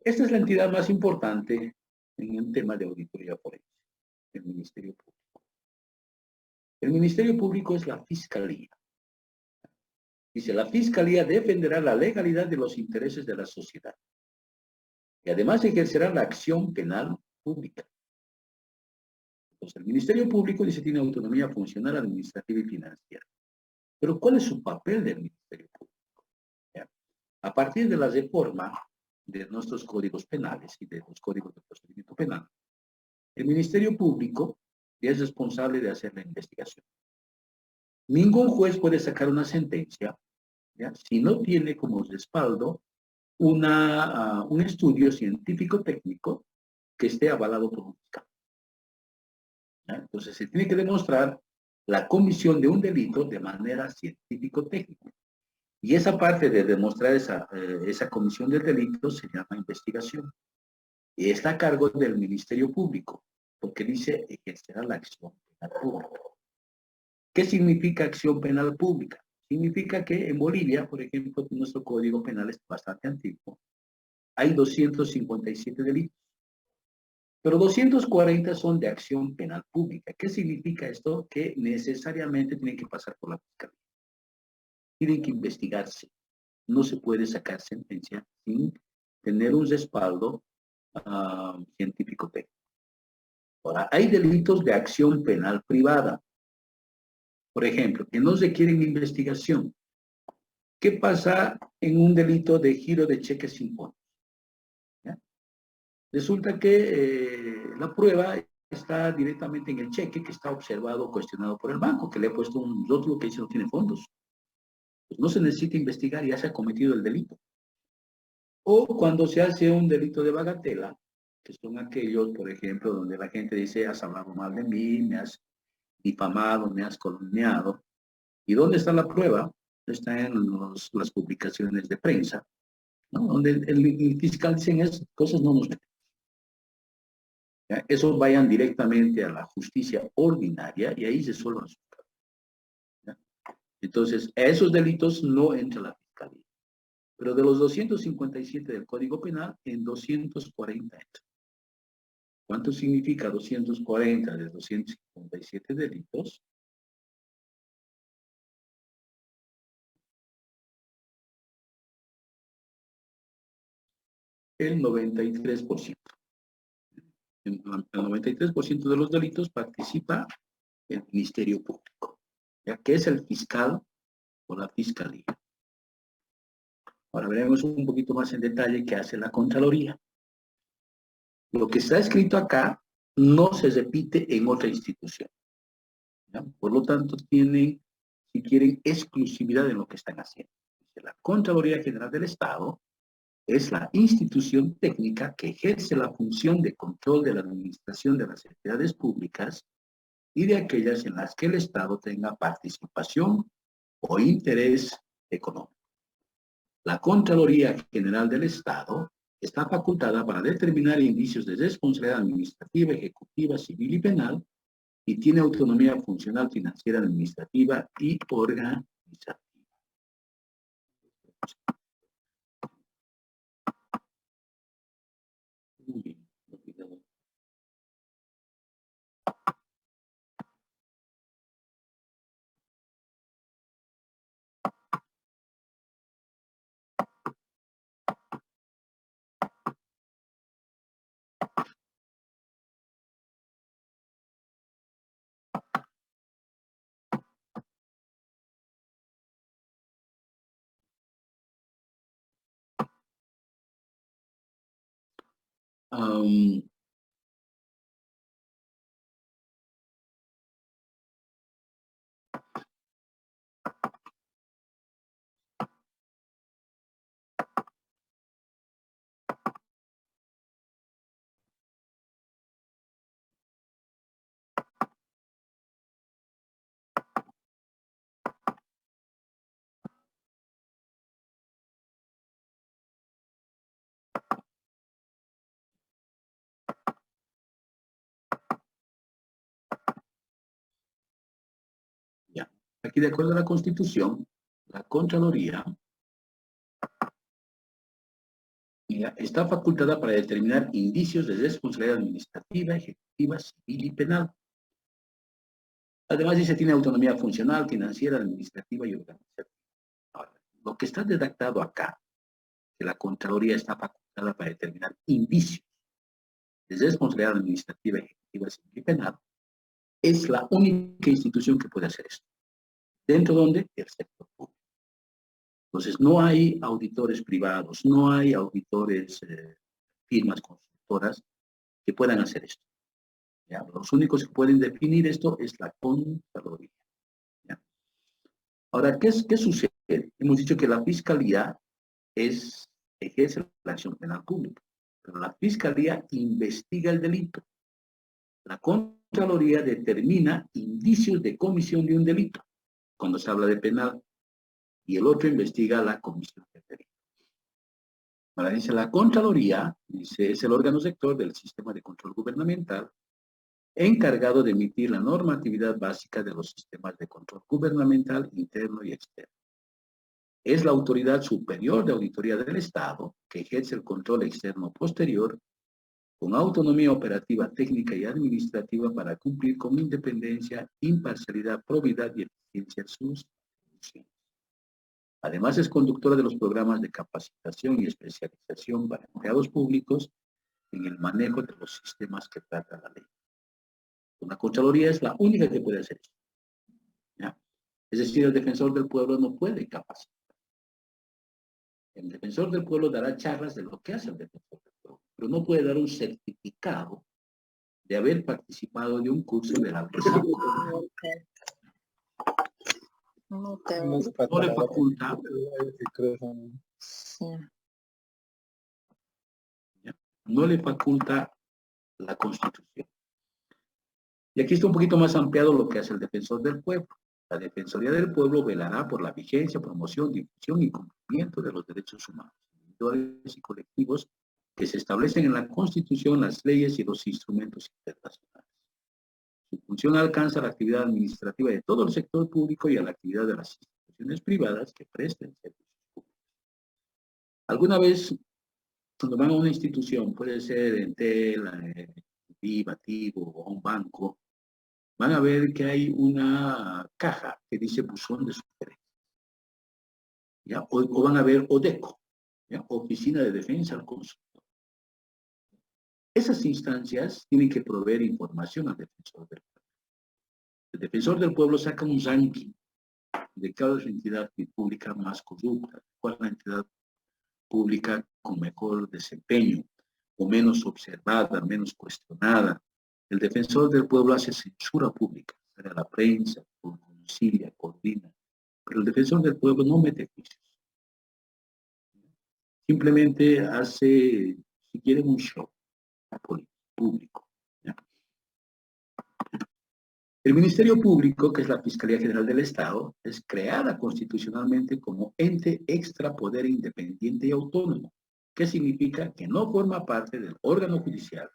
Esta es la entidad más importante en el tema de auditoría forense, el Ministerio Público. El Ministerio Público es la Fiscalía. Dice, la Fiscalía defenderá la legalidad de los intereses de la sociedad y además ejercerá la acción penal pública. Entonces, el Ministerio Público dice tiene autonomía funcional, administrativa y financiera. Pero ¿cuál es su papel del Ministerio Público? ¿Ya? A partir de la reforma de nuestros códigos penales y de los códigos de procedimiento penal, el Ministerio Público es responsable de hacer la investigación. Ningún juez puede sacar una sentencia, ¿ya?, si no tiene como respaldo un estudio científico-técnico que esté avalado por un fiscal. ¿Ya? Entonces, se tiene que demostrar la comisión de un delito de manera científico-técnica. Y esa parte de demostrar esa comisión del delito se llama investigación. Y está a cargo del Ministerio Público, porque dice ejercerá la acción penal. penal público. ¿Qué significa acción penal pública? Significa que en Bolivia, por ejemplo, nuestro Código Penal es bastante antiguo. Hay 257 delitos, pero 240 son de acción penal pública. ¿Qué significa esto? Que necesariamente tienen que pasar por la fiscalía. Tienen que investigarse. No se puede sacar sentencia sin tener un respaldo científico técnico. Ahora, hay delitos de acción penal privada. Por ejemplo, que no requieren investigación. ¿Qué pasa en un delito de giro de cheques sin fondos? ¿Ya? Resulta que la prueba está directamente en el cheque que está observado o cuestionado por el banco, que le ha puesto un rótulo que dice no tiene fondos. Pues no se necesita investigar, ya se ha cometido el delito. O cuando se hace un delito de bagatela, que son aquellos, por ejemplo, donde la gente dice, has hablado mal de mí, me has difamado, me has calumniado. ¿Y dónde está la prueba? Está en las publicaciones de prensa, ¿no? Donde el fiscal dice, esas cosas no nos metemos. ¿Ya? Eso vayan directamente a la justicia ordinaria y ahí se suelvan sus casos. ¿Ya? Entonces, a esos delitos no entra la fiscalía. Pero de los 257 del Código Penal, en 240 entra. ¿Cuánto significa 240 de 257 delitos? El 93%. El 93% de los delitos participa el Ministerio Público, ya que es el fiscal o la fiscalía. Ahora veremos un poquito más en detalle qué hace la Contraloría. Lo que está escrito acá no se repite en otra institución. ¿Ya? Por lo tanto, tienen, si quieren, exclusividad en lo que están haciendo. La Contraloría General del Estado es la institución técnica que ejerce la función de control de la administración de las entidades públicas y de aquellas en las que el Estado tenga participación o interés económico. La Contraloría General del Estado está facultada para determinar indicios de responsabilidad administrativa, ejecutiva, civil y penal y tiene autonomía funcional, financiera, administrativa y organizativa. Muy bien. Um, ya. Aquí, de acuerdo a la Constitución, la Contraloría está facultada para determinar indicios de responsabilidad administrativa, ejecutiva, civil y penal. Además, dice, tiene autonomía funcional, financiera, administrativa y organizativa. Ahora, lo que está redactado acá, que la Contraloría está facultada para determinar indicios de responsabilidad administrativa, ejecutiva, civil y penal, es la única institución que puede hacer esto. ¿Dentro de dónde? El sector público. Entonces, no hay auditores privados, no hay auditores, firmas consultoras que puedan hacer esto. ¿Ya? Los únicos que pueden definir esto es la Contraloría. ¿Ya? Ahora, ¿qué sucede? Hemos dicho que la Fiscalía ejerce la acción penal pública, pero la Fiscalía investiga el delito. La Contraloría determina indicios de comisión de un delito, cuando se habla de penal, y el otro investiga la comisión del delito. Ahora dice, la Contraloría, dice, es el órgano sector del sistema de control gubernamental encargado de emitir la normatividad básica de los sistemas de control gubernamental interno y externo. Es la autoridad superior de auditoría del Estado que ejerce el control externo posterior con autonomía operativa, técnica y administrativa para cumplir con independencia, imparcialidad, probidad y eficiencia sus funciones. Además, es conductora de los programas de capacitación y especialización para empleados públicos en el manejo de los sistemas que trata la ley. La Contraloría es la única que puede hacer eso, ¿ya? Es decir, el defensor del pueblo no puede capacitar. El defensor del pueblo dará charlas de lo que hace el defensor del pueblo, pero no puede dar un certificado de haber participado de un curso de la mesa. No le faculta. No le faculta la Constitución. Y aquí está un poquito más ampliado lo que hace el defensor del pueblo. La Defensoría del Pueblo velará por la vigencia, promoción, difusión y cumplimiento de los derechos humanos, individuales y colectivos que se establecen en la Constitución, las leyes y los instrumentos internacionales. Su función alcanza la actividad administrativa de todo el sector público y a la actividad de las instituciones privadas que presten servicios públicos. Alguna vez, cuando van a una institución, puede ser Entel, Viva, Tigo o un banco, van a ver que hay una caja que dice buzón de sugerencias. ¿Ya? O van a ver ODECO, ¿ya? Oficina de Defensa al Consumidor. Esas instancias tienen que proveer información al defensor del pueblo. El defensor del pueblo saca un ranking de cada entidad pública más corrupta, cuál es la entidad pública con mejor desempeño, o menos observada, menos cuestionada. El defensor del pueblo hace censura pública, sale a la prensa, concilia, coordina, pero el defensor del pueblo no mete juicios. Simplemente hace, si quieren, un show público. ¿Ya? El Ministerio Público, que es la Fiscalía General del Estado, es creada constitucionalmente como ente extrapoder independiente y autónomo. ¿Qué significa? Que no forma parte del órgano judicial,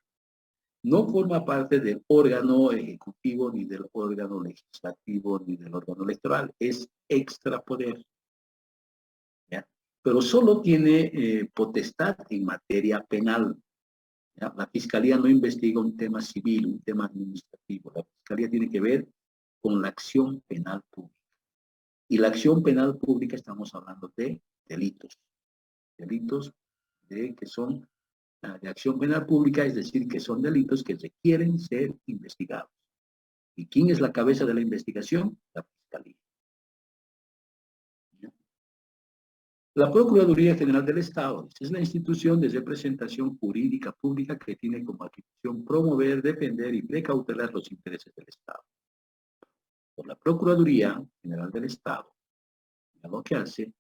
no forma parte del órgano ejecutivo, ni del órgano legislativo, ni del órgano electoral. Es extrapoder. ¿Ya? Pero solo tiene potestad en materia penal. ¿Ya? La Fiscalía no investiga un tema civil, un tema administrativo. La Fiscalía tiene que ver con la acción penal pública. Y la acción penal pública estamos hablando de delitos. Delitos que son de acción penal pública, es decir, que son delitos que requieren ser investigados. ¿Y quién es la cabeza de la investigación? La Fiscalía. La Procuraduría General del Estado es la institución de representación jurídica pública que tiene como atribución promover, defender y precautelar los intereses del Estado. Por la Procuraduría General del Estado, lo que hace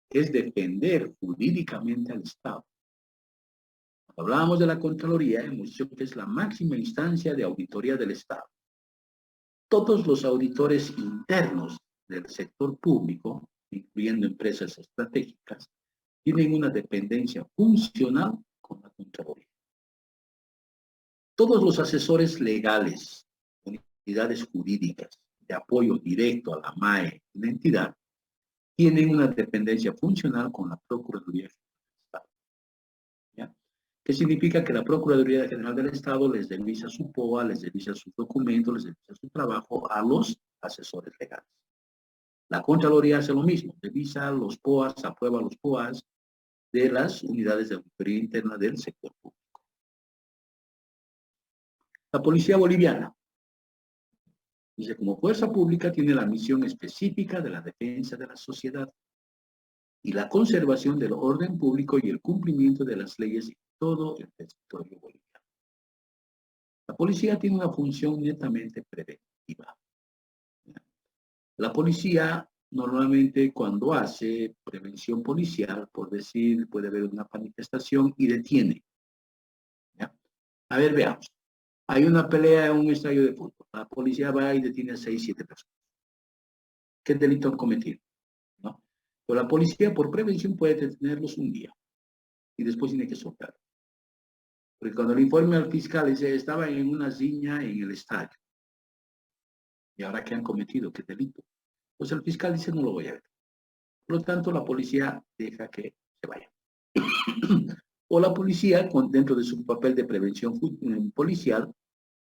es defender jurídicamente al Estado. Cuando hablábamos de la Contraloría, hemos dicho que es la máxima instancia de auditoría del Estado. Todos los auditores internos del sector público, incluyendo empresas estratégicas, tienen una dependencia funcional con la Contraloría. Todos los asesores legales, unidades jurídicas de apoyo directo a la MAE y la entidad, tienen una dependencia funcional con la Procuraduría General del Estado. ¿Ya? ¿Qué significa? Que la Procuraduría General del Estado les revisa su POA, les revisa sus documentos, les revisa su trabajo a los asesores legales. La Contraloría hace lo mismo, revisa los POAs, aprueba los POAs de las unidades de auditoría interna del sector público. La Policía Boliviana, dice, como fuerza pública tiene la misión específica de la defensa de la sociedad y la conservación del orden público y el cumplimiento de las leyes en todo el territorio boliviano. La policía tiene una función netamente preventiva. La policía normalmente cuando hace prevención policial, por decir, puede haber una manifestación y detiene. ¿Ya? A ver, veamos. Hay una pelea en un estadio de fútbol. La policía va y detiene a 6, 7 personas. ¿Qué delito han cometido? ¿No? Pero la policía por prevención puede detenerlos un día y después tiene que soltar. Porque cuando le informe al fiscal dice, estaba en una riña en el estadio. Y ahora que han cometido, qué delito. Pues el fiscal dice, no lo voy a ver. Por lo tanto, la policía deja que se vaya. O la policía, dentro de su papel de prevención policial,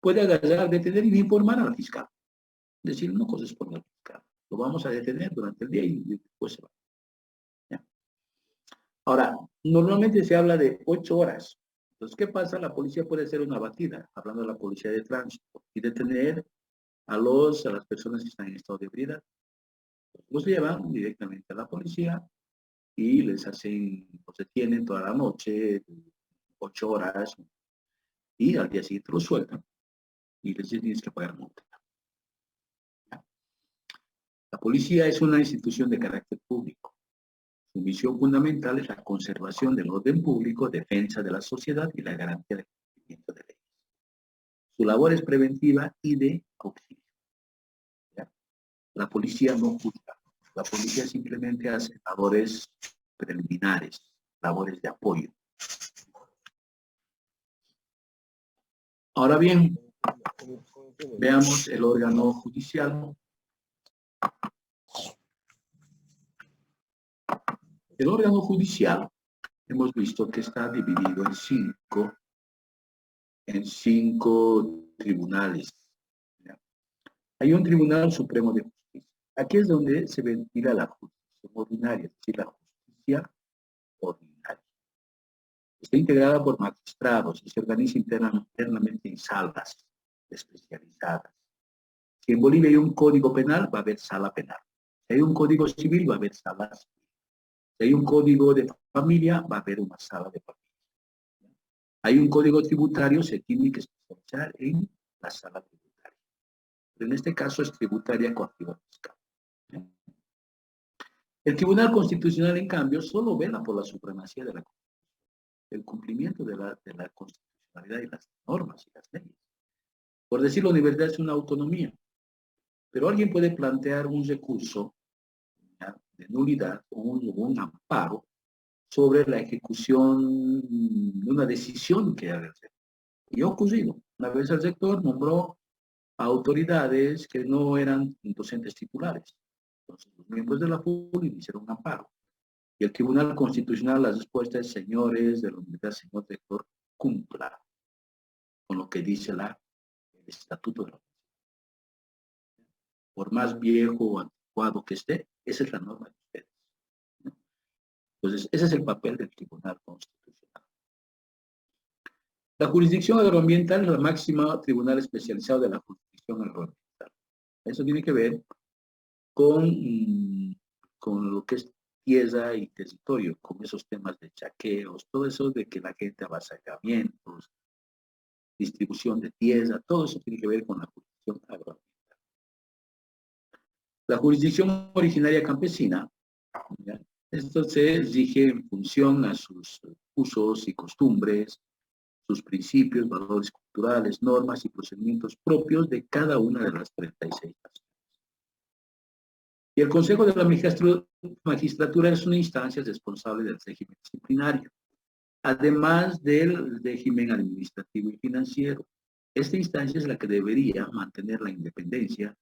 puede agarrar, detener y informar al fiscal. Decir, no corresponde al fiscal. Lo vamos a detener durante el día y después se va. ¿Ya? Ahora, normalmente se habla de 8 horas. Entonces, ¿qué pasa? La policía puede hacer una batida, hablando de la policía de tránsito, y detener a las personas que están en estado de ebriedad. Los llevan directamente a la policía y los detienen toda la noche, 8 horas, y al día siguiente los sueltan y les tienes que pagar multa. La policía es una institución de carácter público. Su misión fundamental es la conservación del orden público, defensa de la sociedad y la garantía del cumplimiento de leyes. Su labor es preventiva y de auxilio. ¿Ya? La policía no juzga. La policía simplemente hace labores preliminares, labores de apoyo. Ahora bien, veamos el órgano judicial. El órgano judicial, hemos visto que está dividido en cinco tribunales. ¿Ya? Hay un Tribunal Supremo de Justicia. Aquí es donde se ventila la justicia ordinaria, es decir, la justicia ordinaria. Está integrada por magistrados y se organiza internamente en salas especializadas. Si en Bolivia hay un código penal, va a haber sala penal. Si hay un código civil, va a haber sala civil. Si hay un código de familia, va a haber una sala de familia. Hay un código tributario, se tiene que especializar en la sala tributaria. Pero en este caso es tributaria coactiva fiscal. El Tribunal Constitucional, en cambio, solo vela por la supremacía de la Constitución, el cumplimiento de la constitucionalidad y las normas y las leyes. Por decir, la universidad es una autonomía, pero alguien puede plantear un recurso, ¿ya?, de nulidad o un amparo sobre la ejecución de una decisión que haga el rector. Y ha ocurrido. Una vez el rector nombró a autoridades que no eran docentes titulares. Entonces, los miembros de la FUL hicieron un amparo. Y el Tribunal Constitucional, la respuesta es, señores de la universidad, señor rector, cumpla con lo que dice el estatuto de la universidad. Por más viejo o anticuado que esté, esa es la norma de ustedes. Entonces, ese es el papel del Tribunal Constitucional. La jurisdicción agroambiental es la máxima tribunal especializado de la jurisdicción agroambiental. Eso tiene que ver con lo que es tierra y territorio, con esos temas de chaqueos, todo eso de que la gente avasallamientos, distribución de tierra, todo eso tiene que ver con la jurisdicción agroambiental. La jurisdicción originaria campesina, ¿ya?, esto se rige en función a sus usos y costumbres, sus principios, valores culturales, normas y procedimientos propios de cada una de las 36 naciones. Y el Consejo de la Magistratura es una instancia responsable del régimen disciplinario, además del régimen administrativo y financiero. Esta instancia es la que debería mantener la independencia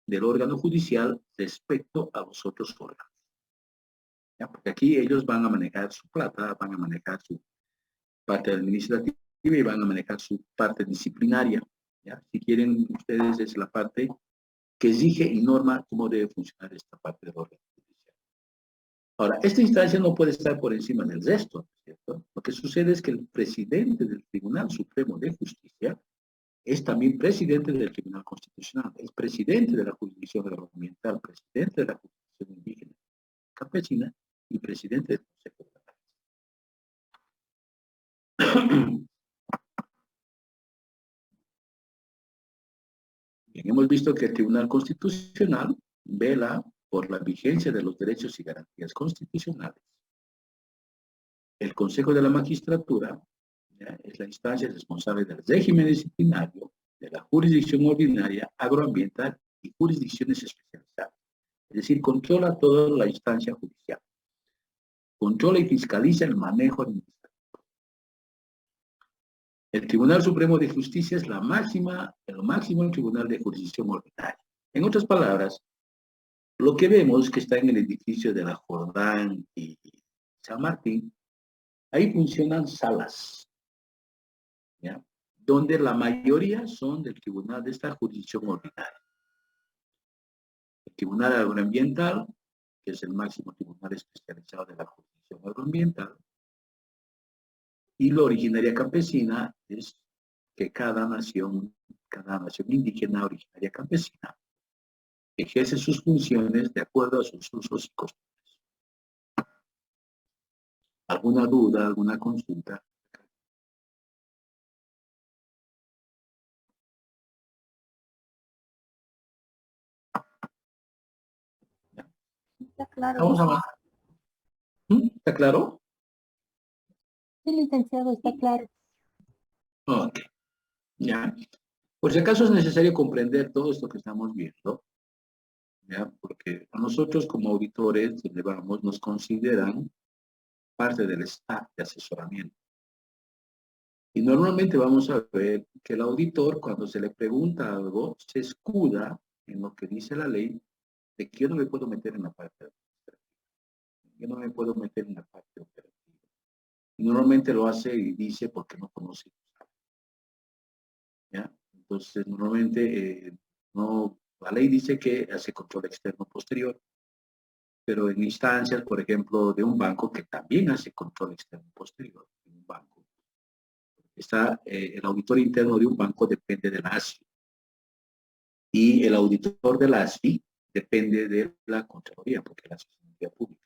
del órgano judicial respecto a los otros órganos. ¿Ya? Porque aquí ellos van a manejar su plata, van a manejar su parte administrativa y van a manejar su parte disciplinaria. ¿Ya? Si quieren ustedes, es la parte que exige y norma cómo debe funcionar esta parte del órgano judicial. Ahora, esta instancia no puede estar por encima del resto, ¿cierto? Lo que sucede es que el presidente del Tribunal Supremo de Justicia es también presidente del Tribunal Constitucional, es presidente de la jurisdicción agroambiental, presidente de la jurisdicción indígena campesina y presidente del Consejo de la Bien, hemos visto que el Tribunal Constitucional vela por la vigencia de los derechos y garantías constitucionales. El Consejo de la Magistratura, ¿ya?, es la instancia responsable del régimen disciplinario, de la jurisdicción ordinaria, agroambiental y jurisdicciones especializadas. Es decir, controla toda la instancia judicial. Controla y fiscaliza el manejo administrativo. El Tribunal Supremo de Justicia es el máximo tribunal de jurisdicción ordinaria. En otras palabras, lo que vemos que está en el edificio de la Jordán y San Martín, ahí funcionan salas, ¿ya? Donde la mayoría son del tribunal de esta jurisdicción ordinaria. El Tribunal Agroambiental, que es el máximo tribunal especializado de la jurisdicción agroambiental, y la originaria campesina es que cada nación indígena originaria campesina ejerce sus funciones de acuerdo a sus usos y costumbres. ¿Alguna duda, alguna consulta? Está claro. Vamos a avanzar. ¿Está claro? Sí, licenciado, está claro. Ok. Ya. Por si acaso es necesario comprender todo esto que estamos viendo, ¿ya? Porque a nosotros como auditores nos consideran parte del staff de asesoramiento. Y normalmente vamos a ver que el auditor, cuando se le pregunta algo, se escuda en lo que dice la ley de que yo no me puedo meter en la parte administrativa. Yo no me puedo meter en la parte operativa. Y normalmente lo hace y dice porque no conoce. ¿Ya? Entonces, normalmente la ley dice que hace control externo posterior, pero en instancias, por ejemplo, de un banco que también hace control externo posterior, en un banco, está el auditor interno de un banco depende de la ASFI y el auditor de la ASFI depende de la Contraloría, porque la ASFI es una entidad pública.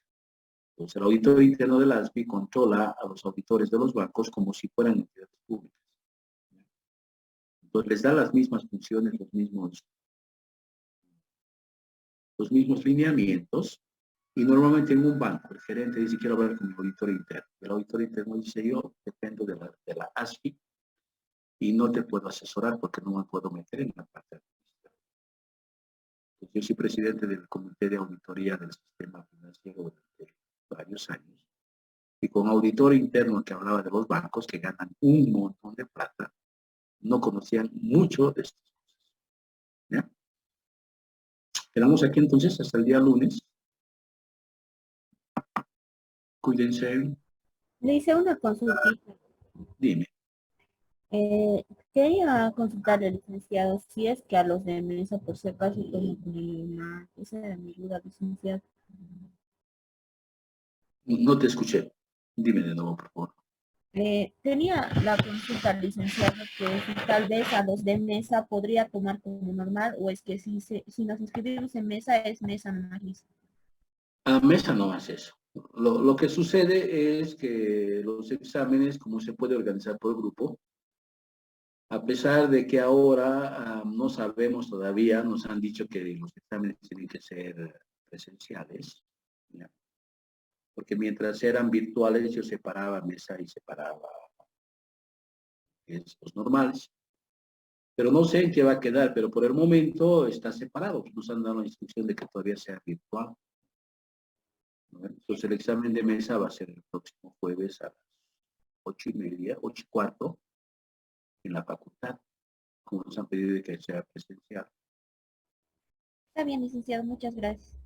Entonces, el auditor interno de la ASFI controla a los auditores de los bancos como si fueran entidades públicas. Entonces, les da las mismas funciones, los mismos lineamientos, y normalmente en un banco el gerente dice quiero hablar con el auditor interno. El auditor interno dice yo dependo de la ASFI y no te puedo asesorar porque no me puedo meter en la parte administrativa. Yo soy presidente del Comité de Auditoría del Sistema Financiero durante varios años y con auditor interno que hablaba de los bancos que ganan un montón de plata, no conocían mucho de estas cosas. ¿Ya? Quedamos aquí entonces hasta el día lunes. Cuídense. Le hice una consultita. Dime. Quería consultarle, licenciado, si es que a los de mesa, por si acaso, como que esa era mi duda, licenciado. No te escuché. Dime de nuevo, por favor. Tenía la consulta, licenciado, que si tal vez a los de mesa podría tomar como normal, o es que si nos inscribimos en mesa, es mesa nomás. A la mesa no hace eso. Lo que sucede es que los exámenes, como se puede organizar por grupo, a pesar de que ahora no sabemos todavía, nos han dicho que los exámenes tienen que ser presenciales, ¿ya? Porque mientras eran virtuales yo separaba mesa y separaba los normales. Pero no sé en qué va a quedar, pero por el momento está separado. Nos han dado la instrucción de que todavía sea virtual. Entonces el examen de mesa va a ser el próximo jueves a las 8:30, 8:15, en la facultad, como nos han pedido que sea presencial. Está bien, licenciado, muchas gracias.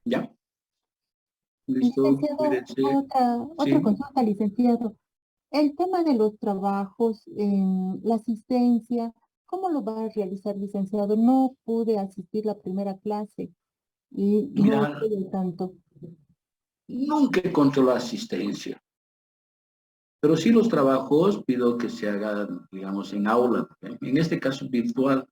¿Ya? Listo, Licenciado, cuídense. otra Sí. consulta, licenciado. El tema de los trabajos, la asistencia, ¿cómo lo va a realizar, licenciado? No pude asistir la primera clase y no Mira, estoy al tanto. nunca controlo asistencia, pero sí los trabajos pido que se hagan, digamos, en aula, en este caso virtual.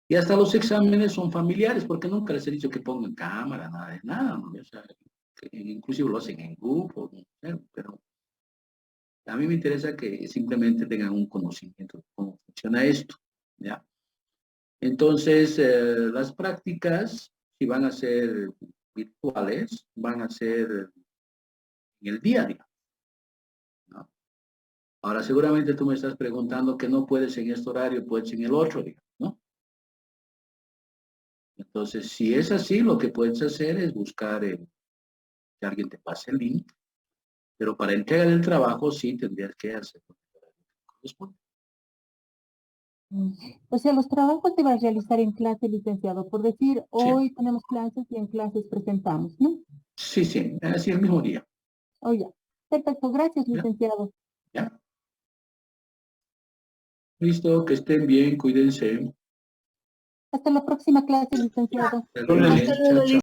Y hasta los exámenes son familiares, porque nunca les he dicho que pongan cámara, nada de nada, ¿no? O sea, inclusive lo hacen en grupo, ¿no? Pero a mí me interesa que simplemente tengan un conocimiento de cómo funciona esto, ¿ya? Entonces, las prácticas, si van a ser virtuales, van a ser en el día a día, ¿no? Ahora, seguramente tú me estás preguntando que no puedes en este horario, puedes en el otro, digamos, ¿no? Entonces, si es así, lo que puedes hacer es buscar que alguien te pase el link, pero para entregar el trabajo sí tendrías que hacerlo. corresponde. O sea, los trabajos se van a realizar en clase, licenciado. Por decir, hoy tenemos clases y en clases presentamos, ¿no? Sí, sí, así el mismo día. Oh, ya. Perfecto, gracias, ¿Ya? licenciado. ¿Ya? Listo, que estén bien, cuídense. Hasta la próxima clase, licenciado. Hasta luego. Chao, chao.